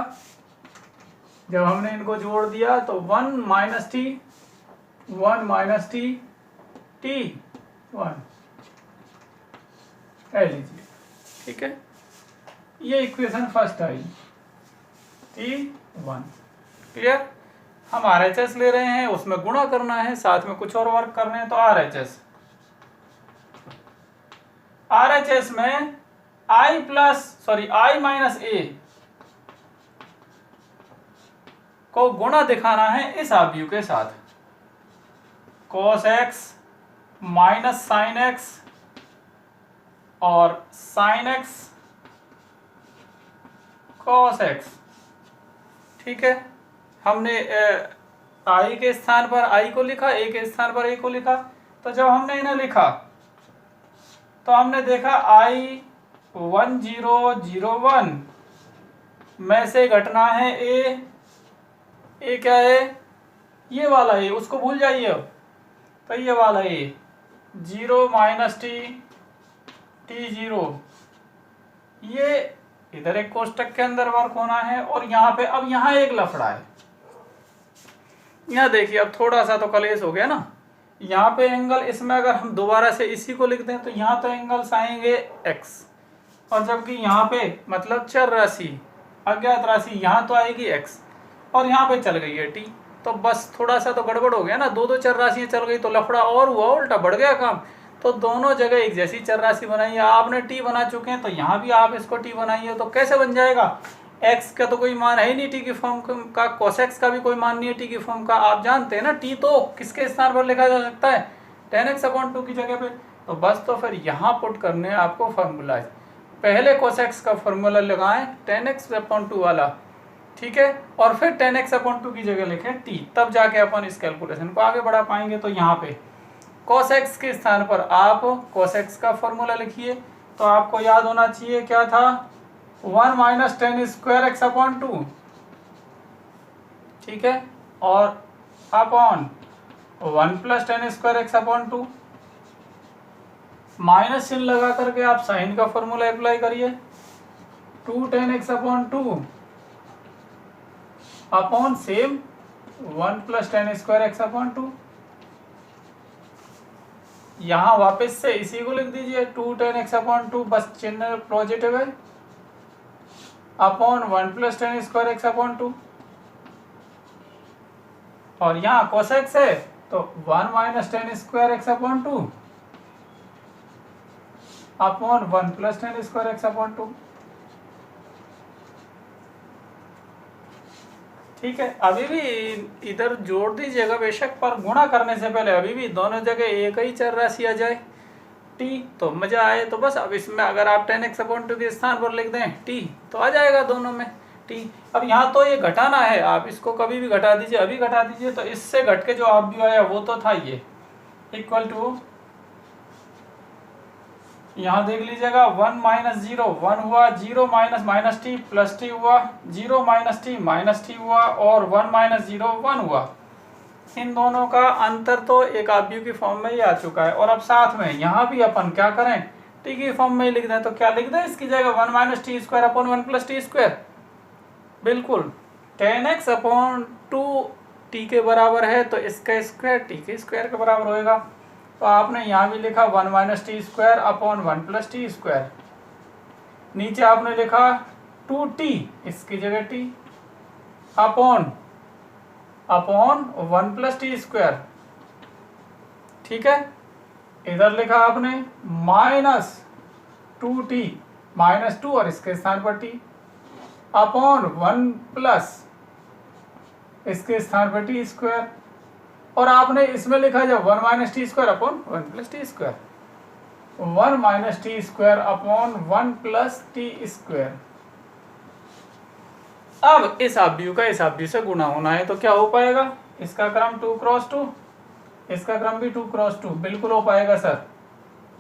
जब हमने इनको जोड़ दिया तो 1 - t, 1 - t, t1 कह लीजिए, ठीक है। ये इक्वेशन फर्स्ट आई, t1। क्लियर। हम RHS ले रहे हैं, उसमें गुणा करना है, साथ में कुछ और वर्क करने हैं। तो RHS में I - a को गुणा दिखाना है इस आव्यूह के साथ। cos x minus sin x और sin x cos x, ठीक है। हमने I के स्थान पर I को लिखा, A के स्थान पर A को लिखा। तो जब हमने इन्हें लिखा तो हमने देखा I 1001 में से घटना है ए क्या है, ये वाला ए, उसको भूल जाइए। तो ये वाला ए 0 - t, t0, ये इधर एक कोष्टक के अंदर वर्क होना है। और यहाँ पे अब यहाँ एक लफड़ा है। यहाँ देखिए अब थोड़ा सा तो कलेश हो गया ना। यहाँ पे एंगल, इसमें अगर हम दोबारा से इसी को लिख दें तो यहाँ तो एंगल्स आएंगे x, और जबकि यहाँ पे मतलब चर राशि, अज्ञात राशि, यहाँ तो आएगी x और यहाँ पे चल गई है t। तो बस थोड़ा सा तो गड़बड़ हो गया ना, दो चर राशियाँ चल गई तो लफड़ा और हुआ, उल्टा बढ़ गया काम। तो दोनों जगह एक जैसी चर राशि बनाई है। आपने t बना चुके हैं तो यहाँ भी आप इसको t बनाइए। तो कैसे बन जाएगा, x का तो कोई मान है ही नहीं t की फॉर्म का, cos x का भी कोई मान नहीं है t की फॉर्म का। आप जानते हैं ना t तो किसके स्थान पर लिखा जा सकता है, tan x/2 की जगह पे। तो बस तो फिर यहाँ पुट करने आपको फॉर्मूला, पहले cos x का फॉर्मूला लगाएं tan x/2 वाला, ठीक है, और फिर tan x/2 की जगह लिखें t, तब जाके अपन इस कैलकुलेशन को आगे बढ़ा पाएंगे। तो यहाँ पे cos x के स्थान पर आप cos x का फॉर्मूला लिखिए। तो आपको याद होना चाहिए क्या था, 1 - tan² x/2, ठीक है, और अपॉन 1 + tan² x/2। माइनस चिन्ह लगा करके आप साइन का फॉर्मूला अप्लाई करिए, 2 tan x/2 upon same 1 + tan² x/2। यहाँ वापस से इसी को लिख दीजिए, 2 tan x/2, बस चिन्ह पॉजिटिव है, अपॉन 1 + tan² x/2। और यहाँ cos x है तो 1 - tan² x/2 upon 1 + tan² x/2, ठीक है। अभी भी इधर जोड़ दीजिएगा बेशक, पर गुणा करने से पहले अभी भी दोनों जगह एक ही चर राशि आ जाए t, तो मजा आए। तो बस अब इसमें अगर आप tan x/2 के स्थान पर लिख दें t, तो आ जाएगा दोनों में t। अब यहाँ तो ये घटाना है, आप इसको कभी भी घटा दीजिए, अभी घटा दीजिए। तो इससे घट के जो आप भी आया वो तो था ये, इक्वल टू, यहाँ देख लीजिएगा 1 - 0 1 हुआ, 0 - t प्लस t हुआ, 0 - t माइनस t हुआ, और 1 - 0 1 हुआ। इन दोनों का अंतर तो एक आव्यूह की फॉर्म में ही आ चुका है। और अब साथ में यहाँ भी अपन क्या करें, t की फॉर्म में ही लिख दें। तो क्या लिख दें इसकी जगह, 1 - t² अपॉन 1 + t², बिल्कुल। tan x/2 t के बराबर है तो इसका स्क्वायर t के स्क्वायर के बराबर होएगा। तो आपने यहाँ भी लिखा 1 - t² अपॉन 1 + t²। नीचे आपने लिखा 2t, इसकी जगह t, अपॉन 1 + t², ठीक है। इधर लिखा आपने -2t, -2 और इसके स्थान पर t, अपॉन 1 प्लस इसके स्थान पर t²। और आपने इसमें लिखा जब 1 - t² upon 1 + t², 1 - t² upon 1 + t²। अब इस आव्यूह का इस आव्यूह से गुणा होना है, तो क्या हो पाएगा, इसका क्रम 2 × 2, इसका क्रम भी 2 क्रॉस 2 बिल्कुल हो पाएगा सर,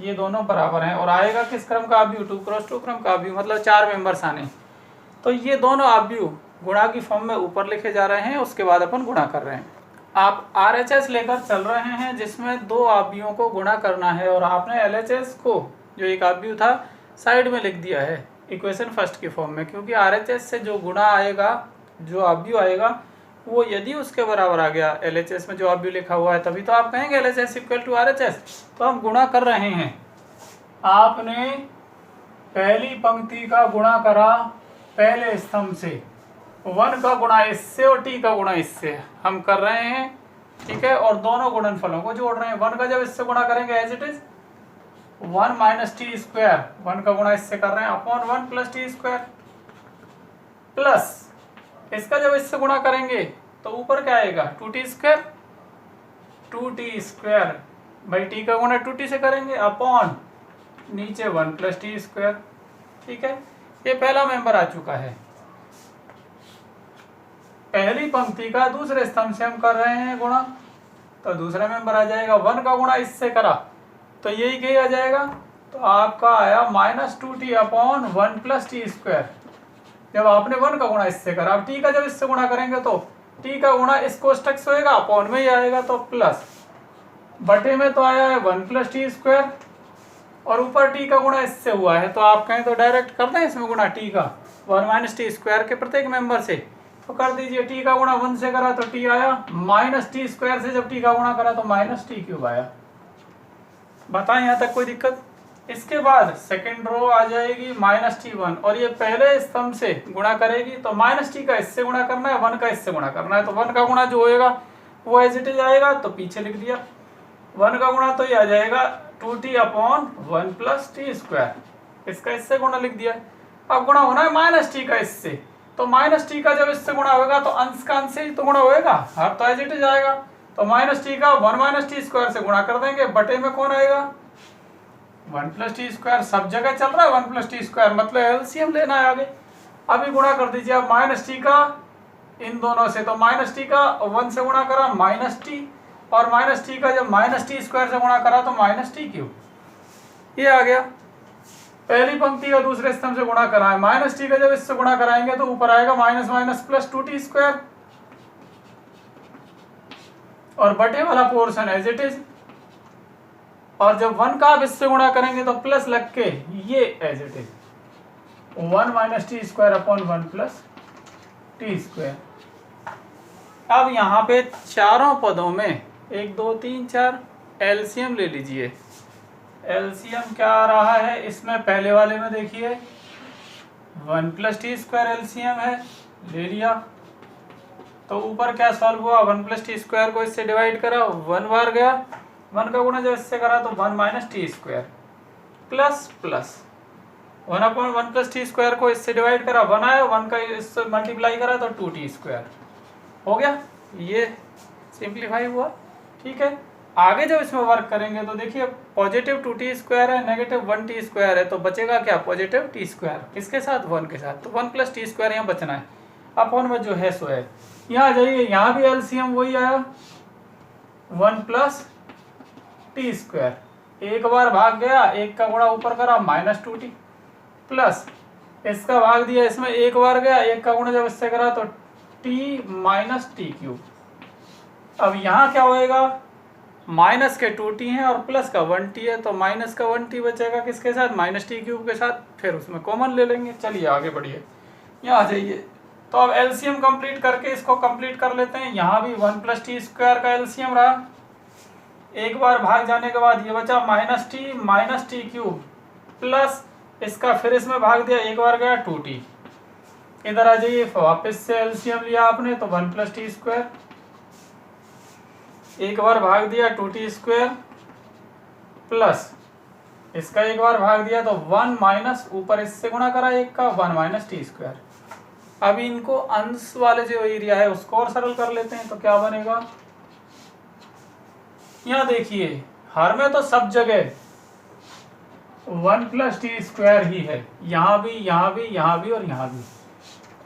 ये दोनों बराबर हैं। और आएगा किस क्रम का आव्यूह, 2 क्रॉस 2 क्रम का आव्यूह, मतलब 4 मेंबर्स आने। तो ये दोनों आव्यूह गुणा की फॉर्म में ऊपर लिखे जा रहे हैं, उसके बाद अपन गुणा कर रहे हैं। आप RHS लेकर चल रहे हैं जिसमें 2 आव्यूहों को गुणा करना है, और आपने LHS को जो एक आव्यूह था साइड में लिख दिया है इक्वेशन फर्स्ट की फॉर्म में, क्योंकि RHS से जो गुणा आएगा, जो आव्यूह आएगा, वो यदि उसके बराबर आ गया LHS में जो आव्यूह लिखा हुआ है, तभी तो आप कहेंगे LHS इक्वल टू RHS। तो हम गुणा कर रहे हैं। आपने पहली पंक्ति का गुणा करा पहले स्तंभ से, 1 का गुणा इससे और t का गुणा इससे हम कर रहे हैं, ठीक है। और दोनों गुणनफलों को जोड़ रहे हैं। 1 का जब इससे गुणा करेंगे as it is 1 minus T square, 1 का गुणा इससे कर रहे हैं upon 1 plus T square, plus इसका जब इससे गुणा करेंगे तो ऊपर क्या आएगा 2t स्क्वायर, 2t स्क्वायर भाई t का गुणा 2t से करेंगे अपॉन नीचे 1 प्लस टी स्क्वायर, ठीक है। ये पहला मेंबर आ चुका है। पहली पंक्ति का दूसरे स्तंभ से हम कर रहे हैं गुणा, तो दूसरा मेंबर आ जाएगा 1 का गुणा इससे करा तो यही कही आ जाएगा। तो आपका आया minus 2t upon 1 plus T square. जब आपने 1 का गुणा इससे करा, अब t का जब इससे गुणा करेंगे तो t का गुणा इस कोष्टक से होएगा, अपॉन में ही आएगा, तो प्लस बटे में तो आया है 1 प्लस टी स्क्वायर, और ऊपर t का गुणा इससे हुआ है, तो आप कहें तो डायरेक्ट कर दें इसमें गुणा t का 1 माइनस टी स्क्वायर के प्रत्येक मेंबर से, तो कर दीजिए। t का गुणा 1 से करा तो t आया, माइनस टी स्क्वायर से जब t का गुणा करा तो माइनस टी क्यूब आया। बताएं यहाँ तक कोई दिक्कत? इसके बाद सेकेंड रो आ जाएगी माइनस टी 1, और ये पहले स्तंभ से गुणा करेगी, तो माइनस टी का इससे गुणा करना है, 1 का इससे गुणा करना है, तो 1 का गुणा जो होएगा वो एज इट इज आएगा, तो पीछे लिख दिया। 1 का गुणा तो ये आ जाएगा 2t upon 1 plus T square, इसका इससे गुणा लिख दिया। अब गुणा होना है माइनस टी का इससे, तो माइनस टी का जब इससे गुणा होगा तो अंश का अंश से ही तो गुणा होएगा, हर तो एज इट इज आएगा। तो माइनस टी का 1 माइनस टी स्क्वायर से गुणा कर देंगे, बटे में कौन आएगा 1 प्लस टी स्क्वायर, सब जगह चल रहा है 1 प्लस टी स्क्वायर, मतलब एलसीएम लेना है आगे। अभी गुणा कर दीजिए अब माइनस टी का इन दोनों से, तो माइनस टी का 1 से गुणा करा माइनस टी, और माइनस टी का जब माइनस टी स्क्वायर से गुणा करा तो माइनस टी क्यूब, ये आ गया। पहली पंक्ति का दूसरे स्तंभ से गुणा करा है, माइनस टी का जब इससे गुणा कराएंगे तो ऊपर आएगा minus minus plus 2t square, और बटे वाला पोर्शन एज इट इज, और जब 1 का आप इससे गुणा करेंगे तो प्लस लग के ये as it is 1 minus T square upon 1 plus T square. अब यहाँ पे चारों पदों में 1 2 3 4 एलसीएम ले लीजिए। एलसीएम क्या आ रहा है इसमें, पहले वाले में देखिए 1 प्लस टी स्क्वायर एलसीएम है, ले लिया। तो ऊपर क्या सॉल्व हुआ, 1 प्लस टी स्क्वायर को इससे डिवाइड करा, 1 बार गया, 1 का गुणा जब इससे करा तो 1 minus T square, plus plus 1 upon 1 plus T square को इससे डिवाइड करा, 1 आया, 1 का इससे मल्टीप्लाई करा तो 2t स्क्वायर हो गया। ये सिंप्लीफाई हुआ, ठीक है। आगे जब इसमें वर्क करेंगे तो देखिए पॉजिटिव 2t स्क्वायर है, नेगेटिव 1t स्क्वायर है, तो बचेगा क्या पॉजिटिव t स्क्वायर, किसके साथ 1 के साथ, तो 1 प्लस टी स्क्वायर यहाँ बचना है, अपॉन में जो है सो है। यहाँ जाइए, यहाँ भी एलसीएम वही आया 1 प्लस टी स्क्वायर, एक बार भाग गया, 1 का गुणा ऊपर करा माइनस 2t, प्लस इसका भाग दिया इसमें, एक बार गया, 1 का गुणा जब इससे करा तो t माइनस टी क्यूब। अब यहाँ क्या होएगा, माइनस के 2t हैं और प्लस का 1t है, तो माइनस का 1t बचेगा किसके साथ, माइनस टी क्यूब के साथ, फिर उसमें कॉमन ले लेंगे। चलिए आगे बढ़िए, यहाँ आ जाइए। तो अब एलसीएम कंप्लीट करके इसको कंप्लीट कर लेते हैं। यहाँ भी 1 प्लस टी स्क्वायर का एलसीएम रहा, एक बार भाग जाने के बाद ये बचा माइनस टी क्यूब, प्लस इसका फिर इसमें भाग दिया, एक बार गया 2t। इधर आ जाइए, वापस से एलसीएम लिया आपने तो 1 प्लस टी स्क्वायर, एक बार भाग दिया 2t स्क्वायर, प्लस इसका एक बार भाग दिया तो 1 माइनस ऊपर इससे गुणा करा 1 का 1 माइनस टी स्क्वायर। अब इनको अंश वाले जो एरिया है उसको और सरल कर लेते हैं, तो क्या बनेगा, यहाँ देखिए हर में तो सब जगह 1 प्लस टी स्क्वायर ही है, यहाँ भी यहाँ भी यहाँ भी और यहाँ भी,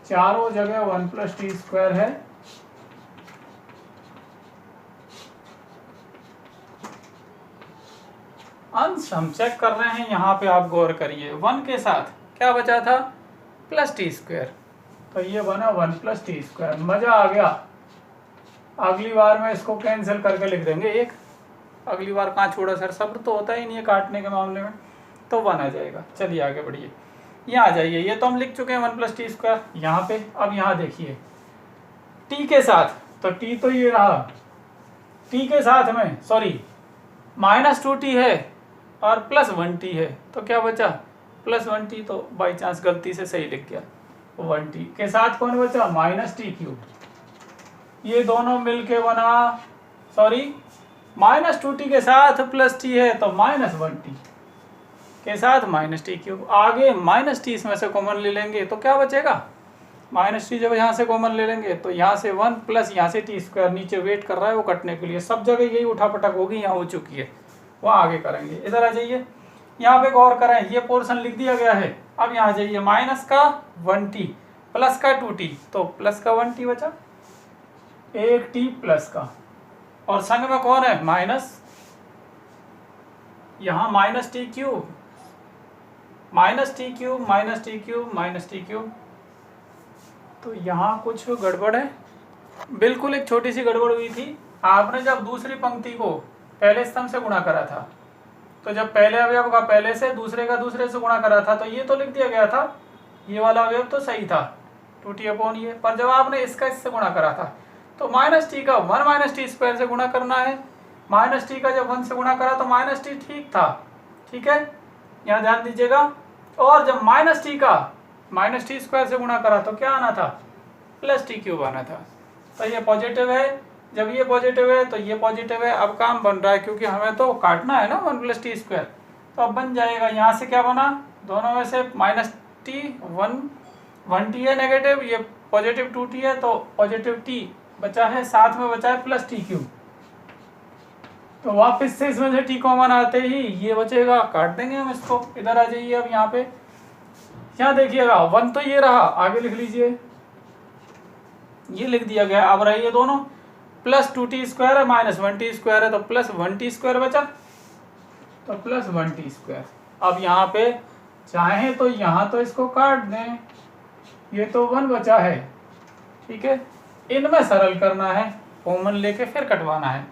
चारों जगह 1 प्लस टी स्क्वायर है। अंश हम चेक कर रहे हैं, यहाँ पे आप गौर करिए 1 के साथ क्या बचा था प्लस टी स्क्वायर, तो ये बना 1 प्लस टी स्क्वायर। मज़ा आ गया। अगली बार में इसको कैंसिल करके लिख देंगे एक, अगली बार कहाँ छोड़ा सर, सब्र तो होता ही नहीं है काटने के मामले में, तो 1 आ जाएगा। चलिए आगे बढ़िए, यहाँ आ जाइए, ये तो हम लिख चुके हैं 1 प्लस टी स्क्वायर यहाँ पे। अब यहाँ देखिए टी के साथ, तो टी तो ये रहा, टी के साथ में सॉरी -2t है और +1t है, तो क्या बचा +1t, तो बाई चांस गलती से सही लिख गया 1t के साथ कौन बचा -t³। ये दोनों मिलके बना सॉरी -2t के साथ +t है तो -1t के साथ -t³। आगे -t इसमें से कॉमन ले लेंगे तो क्या बचेगा -t, जब यहाँ से कॉमन ले लेंगे तो यहाँ से 1 प्लस यहाँ से टी स्क्वायर, नीचे वेट कर रहा है वो कटने के लिए, सब जगह यही उठापटक होगी, यहाँ हो चुकी है, वहाँ आगे करेंगे। इधर आ जाइए, यहाँ पे गौर करें, ये पोर्शन लिख दिया गया है। अब यहाँ जाइए माइनस का 1t प्लस का 2t, तो प्लस का 1t बचा, 1t प्लस का, और संग में कौन है माइनस, यहाँ -t³ -t³, तो यहाँ कुछ गड़बड़ है, बिल्कुल एक छोटी सी गड़बड़ हुई थी। आपने जब दूसरी पंक्ति को पहले स्तंभ से गुणा करा था, तो जब पहले अवयव का पहले से, दूसरे का दूसरे से गुणा करा था, तो ये तो लिख दिया गया था, ये वाला अवयव तो सही था 2t ये, पर जब आपने इसका इससे गुणा करा था तो -t का 1 -t² से गुणा करना है। -t का जब 1 से गुणा करा तो -t ठीक था, ठीक है, यहाँ ध्यान दीजिएगा। और जब -t का -t² से गुणा करा तो क्या आना था +t³ आना था, तो ये पॉजिटिव है। जब ये पॉजिटिव है तो ये पॉजिटिव है। अब काम बन रहा है, क्योंकि हमें तो काटना है ना 1 + t², तो अब बन जाएगा, यहाँ से क्या बना, दोनों में से -t 1t है नेगेटिव, ये पॉजिटिव 2t है, तो पॉजिटिव t बचा है, साथ में बचा है +t³। तो वापस से इसमें से t कॉमन आते ही ये बचेगा, काट देंगे हम इसको। इधर आ जाइए, अब यहाँ पे, यहाँ देखिएगा 1 तो ये रहा, आगे लिख लीजिए, ये लिख दिया गया। अब रही ये दोनों +2t² है -1t² है, तो +1t² बचा, तो +1t²। अब यहाँ पे चाहे तो यहाँ तो इसको काट दें, ये तो 1 बचा है, ठीक है, इनमें सरल करना है, कॉमन लेके फिर कटवाना है।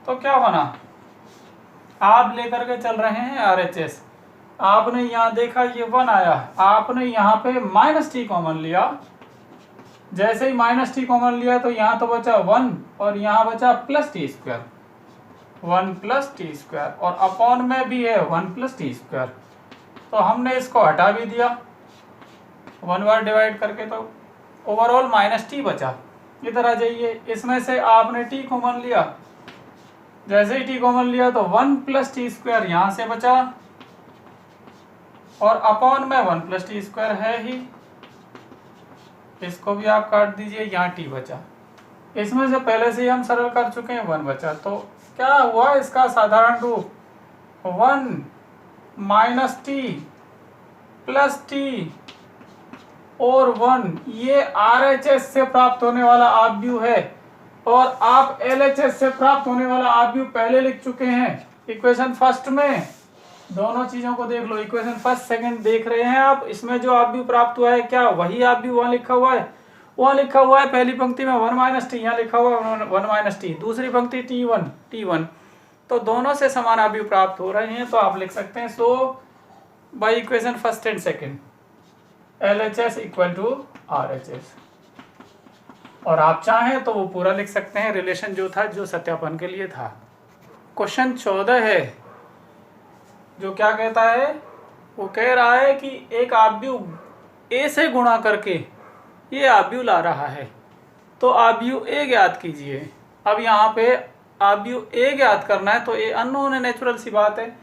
तो क्या बना, आप लेकर के चल रहे हैं RHS, आपने यहाँ देखा ये 1 आया, आपने यहाँ पे -t कॉमन लिया, जैसे ही -t कॉमन लिया तो यहाँ तो बचा 1 और यहाँ बचा +t², 1 + t², और अपॉन में भी है 1 + t², तो हमने इसको हटा भी दिया 1 बार डिवाइड करके, तो ओवरऑल -t बचा। इधर आ जाइए, इसमें से आपने t कॉमन लिया, जैसे ही t कॉमन लिया तो 1 + t² यहाँ से बचा, और अपॉन में 1 + t² है ही, इसको भी आप काट दीजिए, यहाँ t बचा। इसमें से पहले से ही हम सरल कर चुके हैं, 1 बचा, तो क्या हुआ इसका साधारण रूप 1 - t + t और 1, ये RHS से प्राप्त होने वाला आव्यूह है, और आप LHS से प्राप्त होने वाला आव्यूह पहले लिख चुके हैं इक्वेशन फर्स्ट में। दोनों चीजों को देख लो, इक्वेशन फर्स्ट सेकंड देख रहे हैं आप, इसमें जो आव्यूह प्राप्त हुआ है क्या वही आव्यूह वहां लिखा हुआ है, वहां लिखा हुआ है पहली पंक्ति में 1 - t, यहाँ लिखा हुआ है 1 - t, दूसरी पंक्ति t1, तो दोनों से समान आव्यूह प्राप्त हो रहे हैं, तो आप लिख सकते हैं so by equation first and second LHS = RHS, और आप चाहें तो वो पूरा लिख सकते हैं, रिलेशन जो था, जो सत्यापन के लिए था। क्वेश्चन 14 है, जो क्या कहता है, वो कह रहा है कि एक आव्यूह A से गुणा करके ये आव्यूह ला रहा है, तो आव्यूह A ज्ञात कीजिए। अब यहाँ पे आव्यूह A ज्ञात करना है, तो A अननोन है, नेचुरल सी बात है,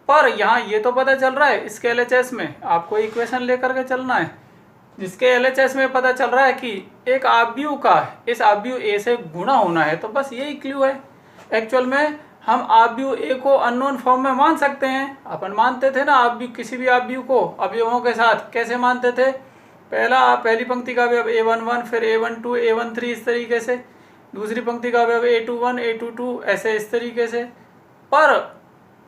पर यहाँ ये तो पता चल रहा है इसके LHS में आपको इक्वेशन लेकर के चलना है, जिसके LHS में पता चल रहा है कि एक आव्यूह का इस आव्यूह A से गुणा होना है, तो बस यही क्लू है। एक्चुअल में हम आव्यूह A को अननोन फॉर्म में मान सकते हैं, अपन मानते थे ना आव्यूह, किसी भी आव्यूह को अवयवों के साथ कैसे मानते थे, पहली पंक्ति का अवयव A11, फिर A12, A13, इस तरीके से, दूसरी पंक्ति का अवयव A21, A22, ऐसे इस तरीके से। पर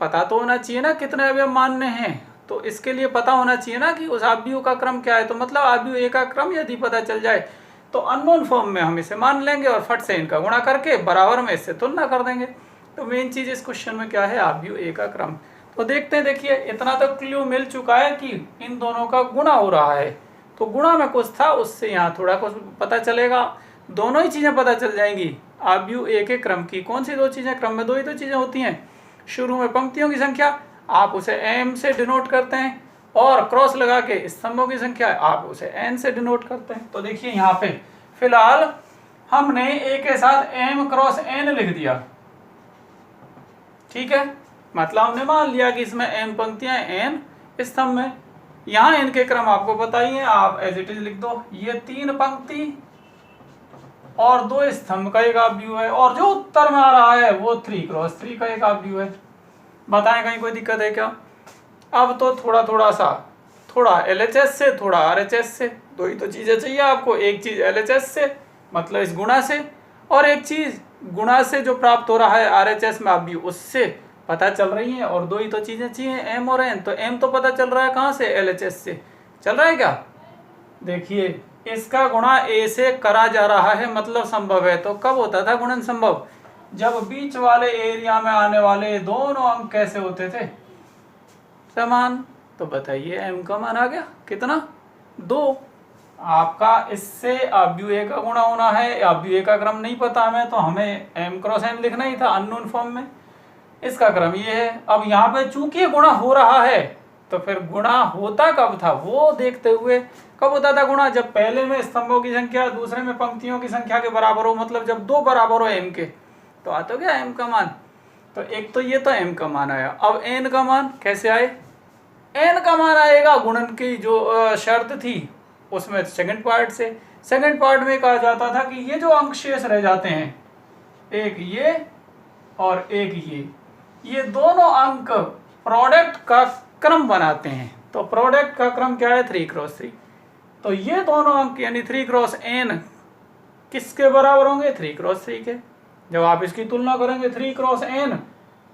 पता तो होना चाहिए ना कितने अवयव मान्य हैं, तो इसके लिए पता होना चाहिए ना कि उस आव्यूह का क्रम क्या है। तो मतलब आव्यूह ए का क्रम यदि पता चल जाए तो अननोन फॉर्म में हम इसे मान लेंगे और फट से इनका गुणा करके बराबर में इससे तुलना कर देंगे। तो मेन चीज इस क्वेश्चन में क्या है, आव्यूह ए का क्रम। तो देखते हैं, देखिए इतना तो क्लू मिल चुका है कि इन दोनों का गुणा हो रहा है, तो गुणा में कुछ था, उससे यहाँ थोड़ा कुछ पता चलेगा। दोनों ही चीजें पता चल जाएंगी आव्यूह ए के क्रम की। कौन सी दो चीजें, क्रम में दो ही तो चीजें होती हैं। शुरू में पंक्तियों की संख्या आप उसे एम से डिनोट करते हैं, और क्रॉस लगा के स्तंभों की संख्या आप उसे एन से डिनोट करते हैं। तो देखिए यहाँ पे फिलहाल हमने ए के साथ एम क्रॉस एन लिख दिया, ठीक है, मतलब हमने मान लिया कि इसमें एन पंक्तियां एन स्तंभ में। यहाँ इनके क्रम आपको पता ही है, आप एज इट इज लिख दो। ये 3 पंक्ति और 2 स्तंभ का एक आव्यूह है, और जो उत्तर में आ रहा है वो 3 क्रॉस 3 का एक आव्यूह है। बताएं कहीं कोई दिक्कत है क्या? अब तो थोड़ा सा, थोड़ा एलएचएस से, थोड़ा आरएचएस से, दो ही तो चीजें चाहिए आपको। एक चीज एलएचएस से मतलब इस गुणा से, और एक चीज गुणा से जो प्राप्त हो रहा है आरएचएस में आव्यूह, उससे पता चल रही है। और दो ही तो चीजें चाहिए, एम और एन। तो एम तो पता चल रहा है कहाँ से, एलएचएस से चल रहा है क्या? देखिए इसका गुणा ए से करा जा रहा है, मतलब संभव है। तो कब होता था गुणन संभव? जब बीच वाले एरिया में आने वाले दोनों अंक कैसे होते थे, समान। तो बताइए एम का मान आ गया कितना, 2। आपका इससे आव्यूह ए का गुणा होना है, आव्यूह ए का क्रम नहीं पता हमें, तो हमें एम क्रॉस एन लिखना ही था अननोन फॉर्म में। इसका क्रम ये है। अब यहाँ पे चूंकि गुणा हो रहा है, तो फिर गुणा होता कब था वो देखते हुए, कब होता था गुणा? जब पहले में स्तंभों की संख्या दूसरे में पंक्तियों की संख्या के बराबर हो, मतलब जब 2 बराबर हो एम के, तो आता क्या एम का मान। तो एक तो ये तो एम का मान आया। अब एन का मान कैसे आए? एन का मान आएगा गुणन की जो शर्त थी उसमें सेकंड पार्ट से। सेकंड पार्ट में कहा जाता था कि ये जो अंक शेष रह जाते हैं, एक ये और एक ये दोनों अंक प्रोडक्ट का क्रम बनाते हैं। तो प्रोडक्ट का क्रम क्या है, 3 क्रॉस 3। तो ये दोनों अंक यानी 3 क्रॉस एन किसके बराबर होंगे, 3 क्रॉस 3 के। जब आप इसकी तुलना करेंगे 3 क्रॉस एन,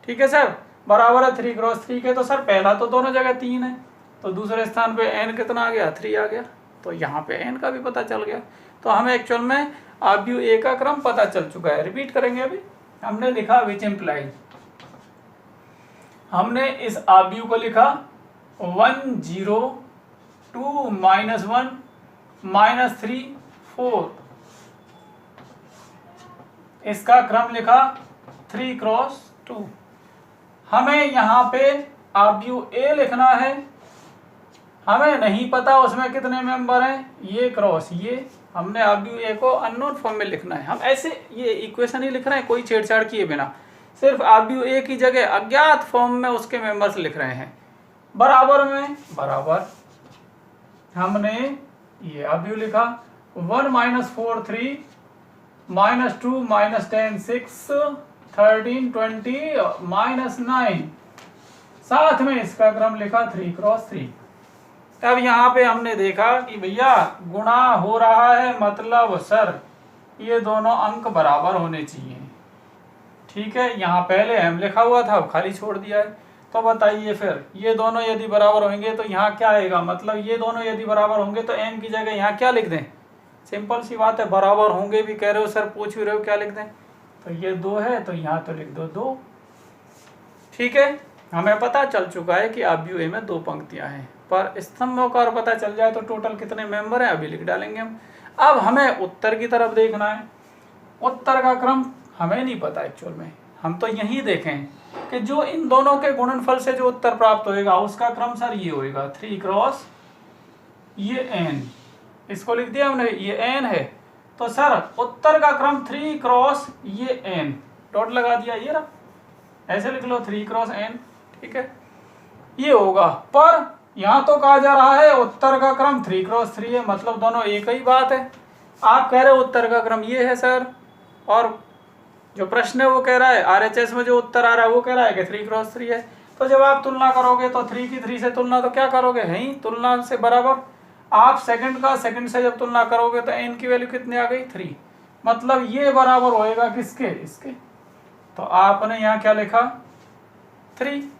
ठीक है सर, बराबर है 3 क्रॉस 3 के। तो सर पहला तो दोनों जगह 3 है, तो दूसरे स्थान पे एन कितना आ गया, 3 आ गया। तो यहाँ पे एन का भी पता चल गया। तो हमें एक्चुअल में आव्यूह ए का क्रम पता चल चुका है। रिपीट करेंगे, अभी हमने लिखा विच इम्प्लाई, हमने इस आव्यूह को लिखा 1 0 2 -1 -3 4, इसका क्रम लिखा 3 क्रॉस 2। हमें यहाँ पे आव्यूह ए लिखना है, हमें नहीं पता उसमें कितने मेंबर हैं, ये क्रॉस ये। हमने आव्यूह ए को अननोन फॉर्म में लिखना है। हम ऐसे ये इक्वेशन ही लिख रहे हैं, कोई छेड़छाड़ किए बिना, सिर्फ आव्यूह ए की जगह अज्ञात फॉर्म में उसके मेंबर्स लिख रहे हैं। बराबर में बराबर हमने ये आव्यूह लिखा 1 -4 3 -2 -10 6 13 20 -9, साथ में इसका क्रम लिखा 3 क्रॉस 3। तब यहाँ पे हमने देखा कि भैया गुणा हो रहा है, मतलब सर ये दोनों अंक बराबर होने चाहिए, ठीक है। यहाँ पहले एम लिखा हुआ था, अब खाली छोड़ दिया है। तो बताइए फिर ये दोनों यदि बराबर होंगे तो यहाँ क्या आएगा, मतलब ये दोनों यदि बराबर होंगे तो एम की जगह यहाँ क्या लिख दें? सिंपल सी बात है, बराबर होंगे भी कह रहे हो सर, पूछ भी रहे हो क्या लिख दें? तो ये 2 है तो यहाँ तो लिख दो 2, ठीक है। हमें पता चल चुका है कि आव्यूह ए में 2 पंक्तियां हैं, पर स्तंभों का पता चल जाए तो टोटल कितने मेंबर हैं अभी लिख डालेंगे हम। अब हमें उत्तर की तरफ देखना है। उत्तर का क्रम हमें नहीं पता एक्चुअल में, हम तो यही देखें कि जो इन दोनों के गुणनफल से जो उत्तर प्राप्त होएगा उसका क्रम सर ये होएगा 3 क्रॉस ये एन, इसको लिख दिया हमने, ये एन है। तो सर उत्तर का क्रम 3 क्रॉस ये एन, डॉट लगा दिया, ये रहा, ऐसे लिख लो 3 क्रॉस एन, ठीक है, ये होगा। पर यहाँ तो कहा जा रहा है उत्तर का क्रम 3 क्रॉस 3 है, मतलब दोनों एक ही बात है। आप कह रहे हो उत्तर का क्रम ये है सर, और जो प्रश्न है वो कह रहा है आरएचएस में जो उत्तर आ रहा है वो कह रहा है कि 3 क्रॉस 3 है। तो जब आप तुलना करोगे तो 3 की 3 से तुलना तो क्या करोगे, है ही तुलना से बराबर। आप सेकंड का सेकंड से जब तुलना करोगे तो एन की वैल्यू कितनी आ गई, 3, मतलब ये बराबर होएगा किसके, इसके। तो आपने यहाँ क्या लिखा, 3।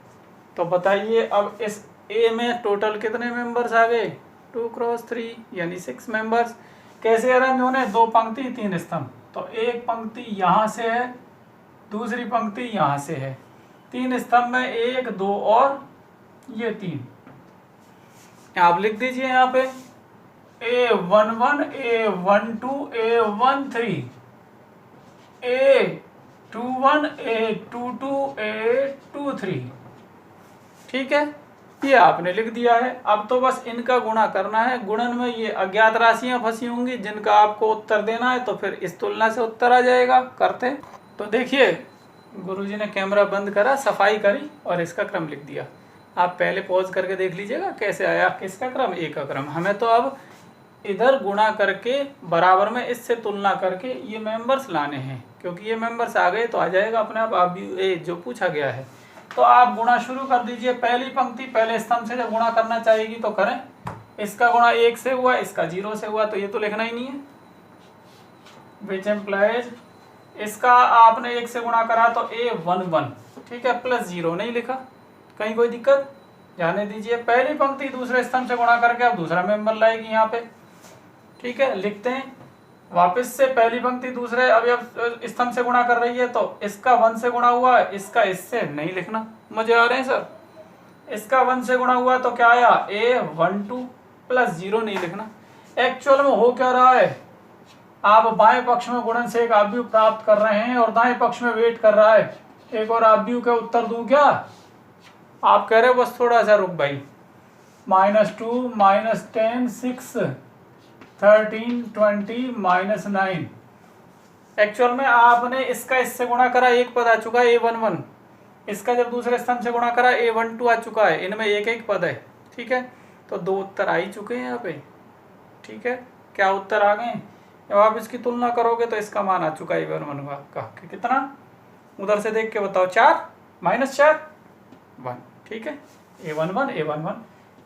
तो बताइए अब इस ए में टोटल कितने मेंबर्स आ गए? 2 क्रॉस 3 यानी 6 मेंबर्स। कैसे अरेंज होने? 2 पंक्ति 3 स्तंभ। तो एक पंक्ति यहाँ से है, दूसरी पंक्ति यहाँ से है, 3 स्तंभ में 1 2 और ये 3। आप लिख दीजिए यहाँ पे A11 A12 A13 A21 A22 A23। ठीक है, ये आपने लिख दिया है। अब तो बस इनका गुणा करना है। गुणन में ये अज्ञात राशियां फंसी होंगी जिनका आपको उत्तर देना है, तो फिर इस तुलना से उत्तर आ जाएगा। करते हैं। तो देखिए गुरुजी ने कैमरा बंद करा, सफाई करी और इसका क्रम लिख दिया। आप पहले पॉज करके देख लीजिएगा कैसे आया किसका क्रम, ए का क्रम। हमें तो अब इधर गुणा करके बराबर में इससे तुलना करके ये मेंबर्स लाने हैं, क्योंकि ये मेंबर्स आ गए तो आ जाएगा अपने आप। भी जो पूछा गया है तो आप गुणा शुरू कर दीजिए। पहली पंक्ति पहले स्तंभ से जब गुणा करना चाहेगी तो करें। इसका गुणा 1 से हुआ, इसका 0 से हुआ, तो ये तो लिखना ही नहीं है। विच एम्प्लाइज इसका आपने 1 से गुणा करा तो A11, ठीक है, प्लस 0 नहीं लिखा। कहीं कोई दिक्कत? जाने दीजिए। पहली पंक्ति दूसरे स्तंभ से गुणा करके आप दूसरा मेंबर लाएगी यहाँ पे। ठीक है, लिखते हैं वापस से। पहली पंक्ति दूसरे अब स्तंभ से गुणा कर रही है, तो इसका 1 से गुणा हुआ, इसका इससे नहीं लिखना। मजे आ रहे हैं सर? इसका 1 से गुणा हुआ तो क्या आया? A12 प्लस 0 नहीं लिखना। एक्चुअल में हो क्या रहा है? आप बाएं पक्ष में गुणन से एक आव्यूह प्राप्त कर रहे हैं और दाएं पक्ष में वेट कर रहा है एक और आव्यूह का उत्तर दूं क्या? आप कह रहे हो बस थोड़ा सा रुक भाई। -2 -10 6 13 20 -9। एक्चुअल में आपने इसका इससे गुणा करा, एक पद आ चुका है A11। इसका जब दूसरे स्तंभ से गुणा करा A12 आ चुका है। इनमें एक एक पद है। ठीक है, तो 2 उत्तर आ ही चुके हैं यहाँ पे। ठीक है, क्या उत्तर आ गए? जब आप इसकी तुलना करोगे तो इसका मान आ चुका है A11 का कितना? उधर से देख के बताओ। 4 -4 1। ठीक है, A11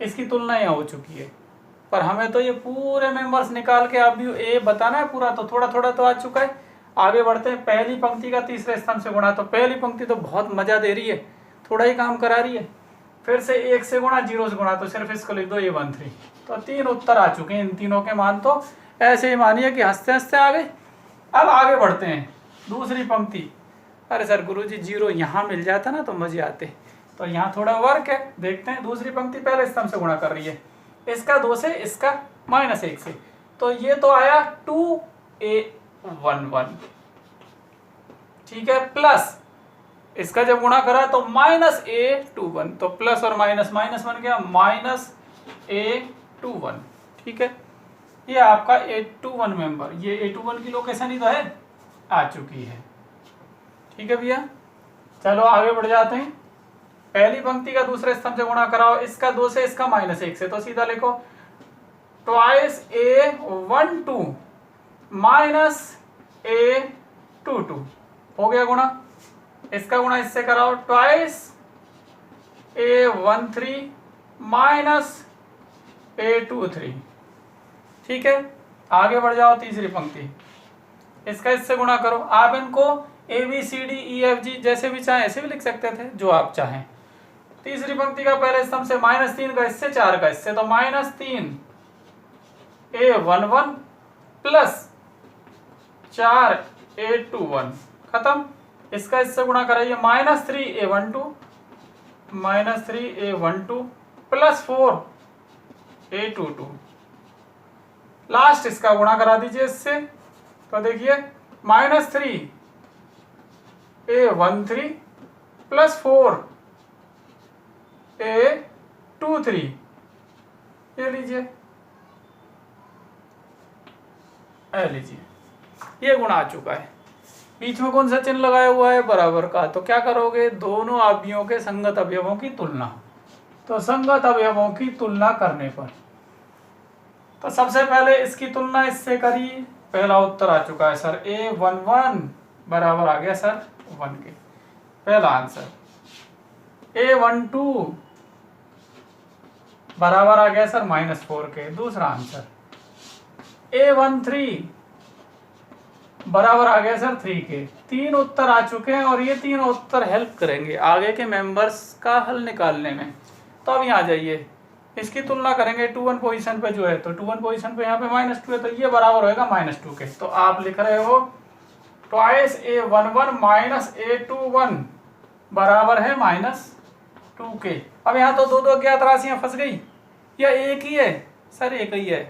इसकी तुलना यहाँ हो चुकी है। पर हमें तो ये पूरे मेंबर्स निकाल के आप ए बताना है पूरा, तो थोड़ा थोड़ा तो आ चुका है। आगे बढ़ते हैं। पहली पंक्ति का तीसरे स्तंभ से गुणा, तो पहली पंक्ति तो बहुत मजा दे रही है, थोड़ा ही काम करा रही है। फिर से 1 से गुणा 0 से गुणा, तो सिर्फ इसको लिख दो A13। तो 3 उत्तर आ चुके हैं। इन तीनों के मान तो ऐसे ही मानिए कि हंसते हंसते आ गए। अब आगे बढ़ते हैं। दूसरी पंक्ति, अरे सर गुरुजी 0 यहाँ मिल जाता ना तो मजे आते। तो यहाँ थोड़ा वर्क है, देखते हैं। दूसरी पंक्ति पहले स्तंभ से गुणा कर रही है, इसका 2 से, इसका -1 से, तो ये तो आया 2A11। ठीक है, प्लस इसका जब गुणा करा तो -A21, तो प्लस और माइनस माइनस बन गया -A21। ठीक है, ये आपका A21 मेंबर, ये A21 की लोकेशन ही तो है, आ चुकी है। ठीक है भैया, चलो आगे बढ़ जाते हैं। पहली पंक्ति का दूसरे स्तंभ से गुणा कराओ, इसका 2 से, इसका -1 से, तो सीधा लिखो ट्वाइस A12 -A22 हो गया गुणा। इसका गुणा इससे कराओ, ट्वाइस A13 -A23। ठीक है, आगे बढ़ जाओ। तीसरी पंक्ति, इसका इससे गुणा करो। आप इनको ABCDEFG जैसे भी चाहें ऐसे भी लिख सकते थे, जो आप चाहें। तीसरी पंक्ति का पहले स्तंभ से -3 का इससे, 4 का इससे, तो -3 A11 प्लस 4 A21 खत्म। इसका इससे गुणा कराइए, -3 A12 प्लस 4 A22। लास्ट इसका गुणा करा दीजिए इससे, तो देखिए -3 A13 प्लस 4 A23। ये लीजिए, लीजिए, ये गुणा आ चुका है। बीच में कौन सा चिन्ह लगाया हुआ है? बराबर का। तो क्या करोगे? दोनों अवयवों के संगत अवयवों की तुलना। तो संगत अवयवों की तुलना करने पर तो सबसे पहले इसकी तुलना इससे करी, पहला उत्तर आ चुका है सर A11 बराबर आ गया सर 1 के, पहला आंसर। A12 बराबर आ गया सर -4 के, दूसरा आंसर। A13 बराबर आ गया सर 3 के। 3 उत्तर आ चुके हैं और ये 3 उत्तर हेल्प करेंगे आगे के मेंबर्स का हल निकालने में। तो अब यहाँ जाइए, इसकी तुलना करेंगे 2 1 पोजीशन पे जो है, तो 2 1 पोजीशन पे यहाँ पे -2 है, तो ये बराबर होएगा -2 के। तो आप लिख रहे हो ट्वाइस A11 माइनस A21 बराबर है -2 के। अब यहाँ तो दो दो अज्ञात राशियाँ फंस गई, या एक ही है सर? एक ही है,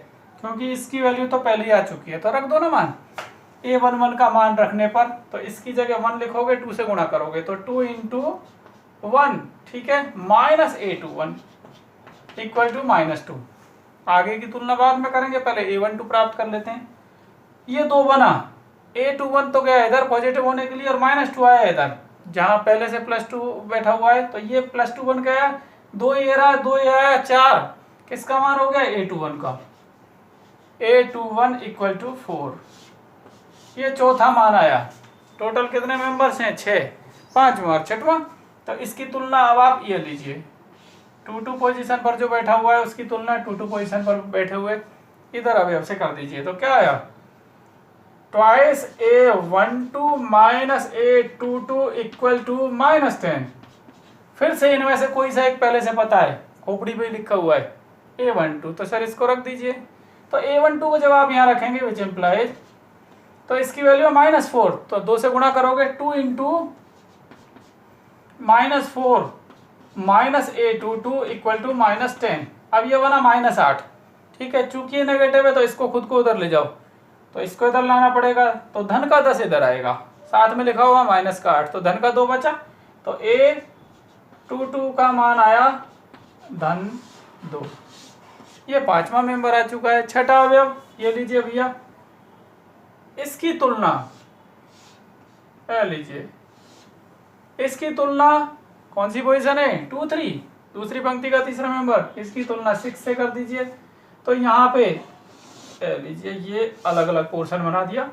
क्योंकि इसकी वैल्यू तो पहले ही आ चुकी है, तो रख दो ना मान। A11 का मान रखने पर तो इसकी जगह 1 लिखोगे, 2 से गुणा करोगे तो 2 × 1, ठीक है, माइनस A21 इक्वल टू -2। आगे की तुलना बाद में करेंगे, पहले A12 प्राप्त कर लेते हैं। ये 2 बना, A21 तो गया इधर पॉजिटिव होने के लिए और -2 आया इधर, जहां पहले से +2 बैठा हुआ है, तो ये +2 बन गया। 2 ये रहा, 2 ये आया, 4 किसका मान हो गया? A21 का। A21 इक्वल टू 4, ये चौथा मान आया। टोटल कितने मेंबर्स हैं? 6, 5वां और 6वां। तो इसकी तुलना अब आप ये लीजिए, 2 2 पोजीशन पर जो बैठा हुआ है उसकी तुलना 2 2 पोजीशन पर बैठे हुए इधर अवयव से कर दीजिए। तो क्या आया? Twice A12 minus A22 equal to -10। फिर से इनमें से कोई सा एक पहले से पता है, खोपड़ी पे लिखा हुआ है A12, तो सर इसको रख दीजिए। तो A12 को जब आप यहाँ रखेंगे विच इम्प्लाइज, तो इसकी वैल्यू -4, तो 2 से गुणा करोगे, 2 × -4 माइनस A22 इक्वल टू -10। अब ये बना -8, ठीक है। चूंकि ये नेगेटिव है तो इसको खुद को उधर ले जाओ, तो इसको इधर लाना पड़ेगा, तो धन का 10 इधर आएगा, साथ में लिखा हुआ -8, तो धन का 2 बचा, तो A22 का मान आया -2। ये 5वां मेंबर आ चुका है। छठा अवयव ये लीजिए भैया, इसकी तुलना लीजिए, इसकी तुलना कौन सी पोजीशन है? 2 3, दूसरी पंक्ति का तीसरा मेंबर, इसकी तुलना 6 से कर दीजिए। तो यहाँ पे लीजिए ये अलग अलग पोर्शन बना दिया।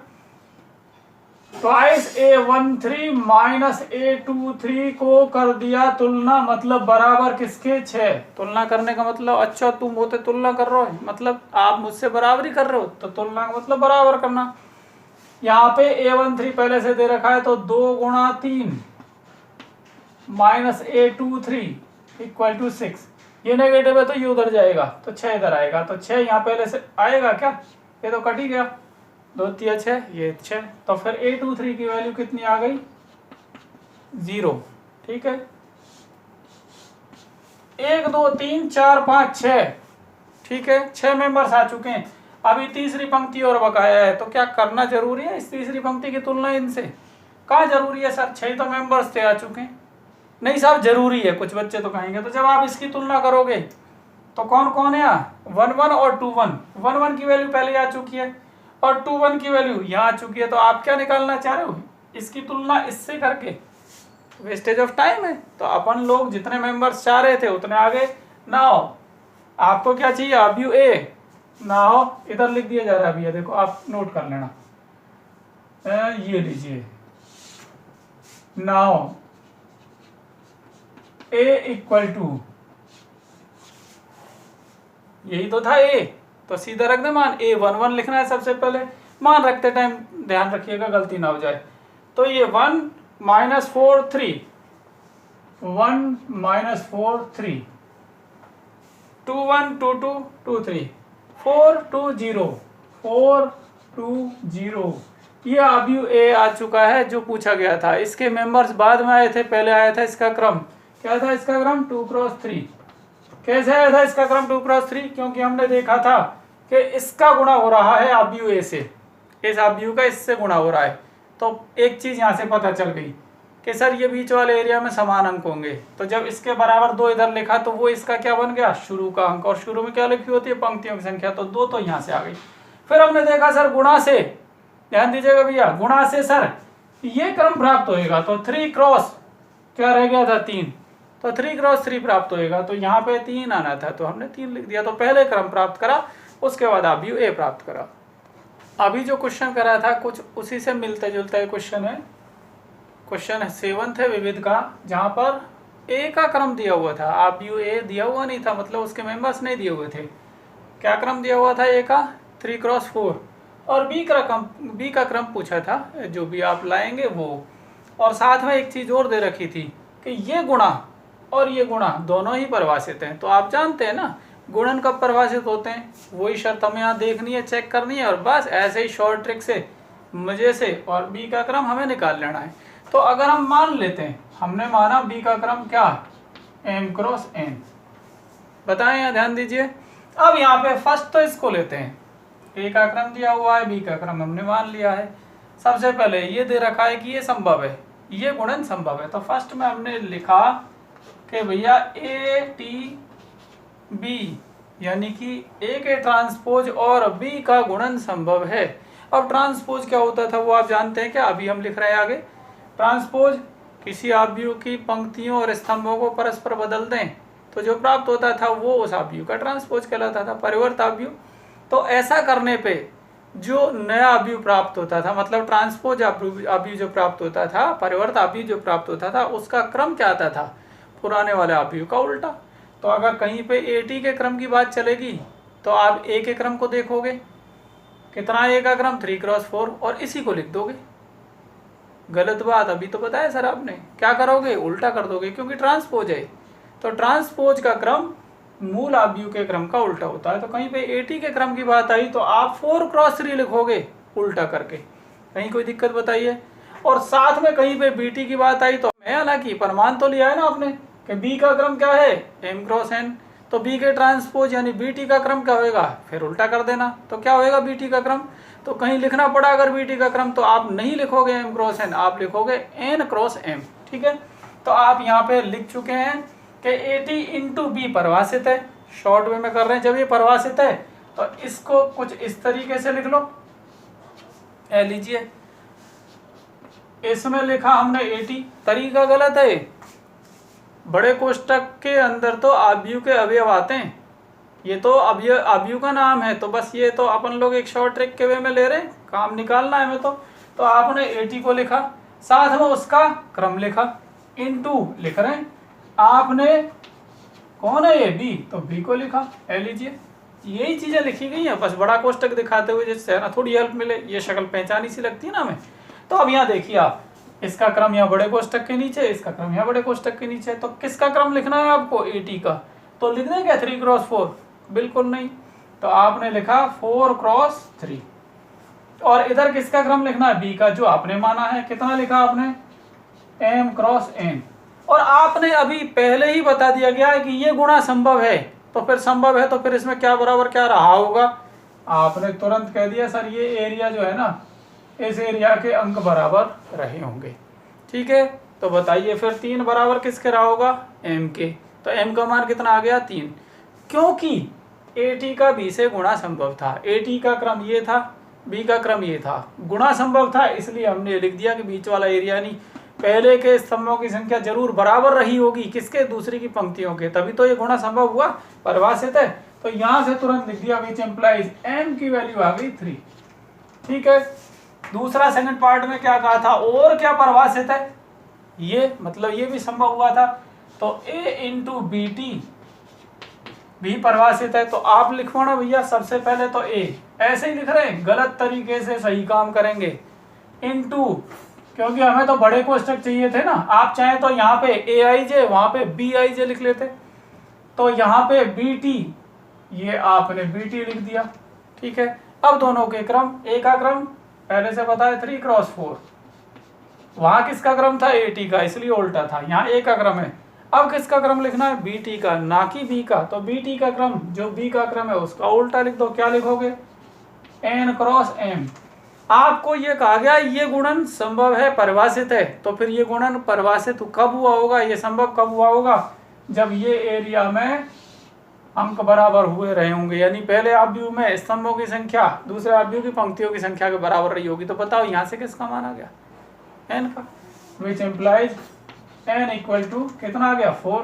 ट्वाइस A13 माइनस A23 को कर दिया तुलना, मतलब बराबर किसके? 6। तुलना करने का मतलब, अच्छा तुम होते तुलना कर रहे हो, मतलब आप मुझसे बराबरी कर रहे हो, तो तुलना का मतलब बराबर करना। यहाँ पे A13 पहले से दे रखा है, तो 2 × 3 माइनस A23 इक्वल टू 6। ये नेगेटिव है तो ये उधर जाएगा, तो 6 इधर आएगा, तो 6 यहाँ पहले से आएगा क्या? ये तो कट ही गया, 2 3 6, ये 6, तो फिर A23 की वैल्यू कितनी आ गई? 0, ठीक है। 1 2 3 4 5 6, ठीक है, 6 मेंबर्स आ चुके हैं। अभी तीसरी पंक्ति और बकाया है, तो क्या करना जरूरी है इस तीसरी पंक्ति की तुलना इनसे? कहाँ जरूरी है सर? 6 तो मेंबर्स थे आ चुके हैं। नहीं साहब जरूरी है, कुछ बच्चे तो कहेंगे। तो जब आप इसकी तुलना करोगे तो कौन कौन है? 1 1 और 2 1। 1 1 की वैल्यू पहले आ चुकी है और 2 1 की वैल्यू यहाँ आ चुकी है। तो आप क्या निकालना चाह रहे हो? इसकी तुलना इससे करके वेस्टेज ऑफ टाइम है। तो अपन लोग जितने मेंबर्स चाह रहे थे उतने आगे ना हो। आपको क्या चाहिए? अभी ए ना हो, इधर लिख दिया जा रहा है। अभी देखो आप नोट कर लेना, ये लीजिए ना हो A इक्वल टू, यही तो था A, तो सीधा रख दे मान। A11 लिखना है सबसे पहले, मान रखते टाइम ध्यान रखिएगा गलती ना हो जाए। तो ये 1 -4 3, 1 -4 3, 2 1 2 2 2 3, 4 2 0 4 2 0। ये अभी A आ चुका है जो पूछा गया था। इसके मेंबर्स बाद में आए थे, पहले आया था इसका क्रम। क्या था इसका क्रम? 2 × 3। कैसे आया था इसका क्रम 2 × 3? क्योंकि हमने देखा था कि इसका गुणा हो रहा है आव्यूह ए से, इस आव्यूह का इससे गुणा हो रहा है। तो एक चीज यहाँ से पता चल गई कि सर ये बीच वाले एरिया में समान अंक होंगे। तो जब इसके बराबर 2 इधर लिखा तो वो इसका क्या बन गया? शुरू का अंक। और शुरू में क्या लिखी होती है? पंक्तियों की संख्या। तो 2 तो यहाँ से आ गई। फिर हमने देखा सर गुणा से, ध्यान दीजिएगा भैया, गुणा से सर ये क्रम प्राप्त होएगा। तो 3 क्रॉस क्या रह गया था? 3, तो 3 × 3 प्राप्त होएगा। तो यहाँ पे 3 आना था, तो हमने 3 लिख दिया। तो पहले क्रम प्राप्त करा, उसके बाद आव्यूह ए प्राप्त करा। अभी जो क्वेश्चन करा था कुछ उसी से मिलते जुलते क्वेश्चन है। क्वेश्चन 7 है विविध का, जहाँ पर ए का क्रम दिया हुआ था, आव्यूह ए दिया हुआ नहीं था, मतलब उसके मेंबर्स नहीं दिए हुए थे। क्या क्रम दिया हुआ था ए का? 3 × 4, और बी का क्रम पूछा था, जो भी आप लाएंगे वो। और साथ में एक चीज़ और दे रखी थी कि ये गुणा और ये गुणा दोनों ही परिभाषित हैं। तो आप जानते हैं ना गुणन कब परिभाषित होते हैं, वही शर्त हमें यहाँ देखनी है, चेक करनी है, और बस ऐसे ही शॉर्ट ट्रिक से मजे से और बी का क्रम हमें निकाल लेना है। तो अगर हम मान लेते हैं, हमने माना बी का क्रम क्या, m क्रॉस n, बताएं यहाँ ध्यान दीजिए। अब यहाँ पे फर्स्ट तो इसको लेते हैं, ए का क्रम दिया हुआ है, बी का क्रम हमने मान लिया है। सबसे पहले ये दे रखा है कि ये संभव है, ये गुणन संभव है। तो फर्स्ट में हमने लिखा कि भैया ए टी बी यानी कि ए के ट्रांसपोज और बी का गुणन संभव है। अब ट्रांसपोज क्या होता था वो आप जानते हैं क्या, अभी हम लिख रहे हैं आगे। ट्रांसपोज किसी आव्यूह की पंक्तियों और स्तंभों को परस्पर बदल दें तो जो प्राप्त होता था वो उस आव्यूह का ट्रांसपोज कहलाता था, परिवर्त आव्यूह। तो ऐसा करने पे जो नया आव्यूह प्राप्त होता था, मतलब ट्रांसपोज आव्यूह जो प्राप्त होता था, परिवर्त आव्यूह जो प्राप्त होता था, उसका क्रम क्या आता था, पुराने वाले आव्यूह का उल्टा। तो अगर कहीं पे ए टी के क्रम की बात चलेगी तो आप ए के क्रम को देखोगे, कितना ए का क्रम 3 क्रॉस 4, और इसी को लिख दोगे। गलत बात, अभी तो बताया सर आपने, क्या करोगे, उल्टा कर दोगे, क्योंकि ट्रांसपोज है। तो ट्रांसपोज का क्रम मूल आव्यूह के क्रम का उल्टा होता है। तो कहीं पे ए टी के क्रम की बात आई तो आप 4 क्रॉस 3 लिखोगे उल्टा करके, कहीं कोई दिक्कत बताइए। और साथ में कहीं पे बी टी की बात आई तो मैं, हालांकि प्रमाण तो लिया है ना आपने कि बी का क्रम क्या है, m क्रॉस n, तो बी के ट्रांसपोज यानी बी टी का क्रम क्या होएगा, फिर उल्टा कर देना। तो क्या होएगा बी टी का क्रम, तो कहीं लिखना पड़ा अगर बी टी का क्रम तो आप नहीं लिखोगे m क्रॉस n, आप लिखोगे n क्रॉस m, ठीक है। तो आप यहाँ पे लिख चुके हैं कि ए टी इंटू बी परिभाषित है, शॉर्ट वे में कर रहे हैं। जब ये परिभाषित है तो इसको कुछ इस तरीके से लिख लो, लीजिए इसमें लिखा हमने ए टी, तरीका गलत है, बड़े कोष्टक के अंदर तो आव्यूह के अवयव आते हैं, ये तो आव्यूह का नाम है, तो बस ये तो अपन लोग एक शॉर्ट ट्रिक के वे में ले रहे हैं, काम निकालना है हमें। तो आपने ए टी को लिखा, साथ में उसका क्रम लिखा, इनटू लिख रहे हैं आपने, कौन है ये बी, तो बी को लिखा, लीजिए यही चीजें लिखी गई हैं, बस बड़ा कोष्टक दिखाते हुए जिससे ना थोड़ी हेल्प मिले, ये शक्ल पहचानी सी लगती है ना हमें। तो अब यहाँ देखिए आप, इसका क्रम यहाँ बड़े कोष्टक के नीचे, इसका क्रम यहाँ बड़े कोष्टक के नीचे, तो किसका क्रम लिखना है आपको, ए टी का। तो लिख दें क्या 3 क्रॉस 4, बिल्कुल नहीं, तो आपने लिखा 4 क्रॉस 3। और इधर किसका क्रम लिखना है, बी का, जो आपने माना है, कितना लिखा आपने, m क्रॉस n। और आपने अभी पहले ही बता दिया गया है कि ये गुणा संभव है, तो फिर संभव है तो फिर इसमें क्या बराबर क्या रहा होगा, आपने तुरंत कह दिया सर ये एरिया जो है ना, इस एरिया के अंक बराबर रहे होंगे, ठीक है। तो बताइए फिर 3 बराबर किसके रहा होगा, m के। तो m का मान कितना आ गया 3, क्योंकि ए टी का बी से गुणा संभव था, ए टी का क्रम ये था, बी का क्रम ये था, गुणा संभव था, इसलिए हमने लिख दिया कि बीच वाला एरिया नहीं, पहले के स्तंभों की संख्या जरूर बराबर रही होगी किसके, दूसरी की पंक्तियों के, तभी तो ये गुणा संभव हुआ, परिभाषित है। तो यहां से तुरंत लिख दिया विच एम्प्लाइज m की वैल्यू आ गई 3, ठीक है। दूसरा सेकंड पार्ट में क्या कहा था, और क्या परिभाषित है, ये मतलब ये भी संभव हुआ था, तो a इंटू बी टी भी परिभाषित है। तो आप लिखवाना भैया सबसे पहले तो a, ऐसे ही लिख रहे हैं, गलत तरीके से सही काम करेंगे, इनटू, क्योंकि हमें तो बड़े कोष्टक चाहिए थे ना, आप चाहें तो यहाँ पे ए आई जे, वहां पे बी आई जे लिख लेते, तो यहाँ पे बी टी, ये आपने बी टी लिख दिया, ठीक है। अब दोनों के क्रम, ए का क्रम पहले से बताया 3 क्रॉस 4, वहां किसका क्रम था, ए टी का, इसलिए उल्टा था, यहाँ ए का क्रम है। अब किसका क्रम लिखना है, बी टी का, ना कि बी का, तो बी टी का क्रम जो बी का क्रम है उसका उल्टा लिख दो, क्या लिखोगे, n क्रॉस m। आपको ये कहा गया ये गुणन संभव है, परिभाषित है, तो फिर ये गुणन परिभाषित कब हुआ होगा, ये संभव कब हुआ होगा, जब ये एरिया में अंक बराबर हुए रहे होंगे, यानी पहले आव्यूह में स्तंभों की संख्या दूसरे आव्यूह की पंक्तियों की संख्या के बराबर रही होगी। तो बताओ यहाँ से किसका मान आ गया, n का, which implies n equal to कितना आ गया 4।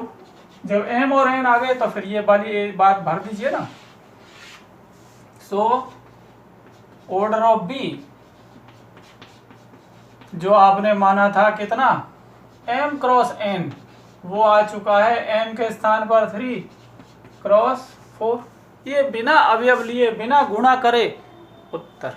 जब m और n आ गए तो फिर ये वाली बात भर दीजिए ना। सो ऑर्डर ऑफ बी जो आपने माना था कितना, m क्रॉस n, वो आ चुका है m के स्थान पर 3 क्रॉस 4। ये बिना अवयव लिए, बिना गुणा करे उत्तर।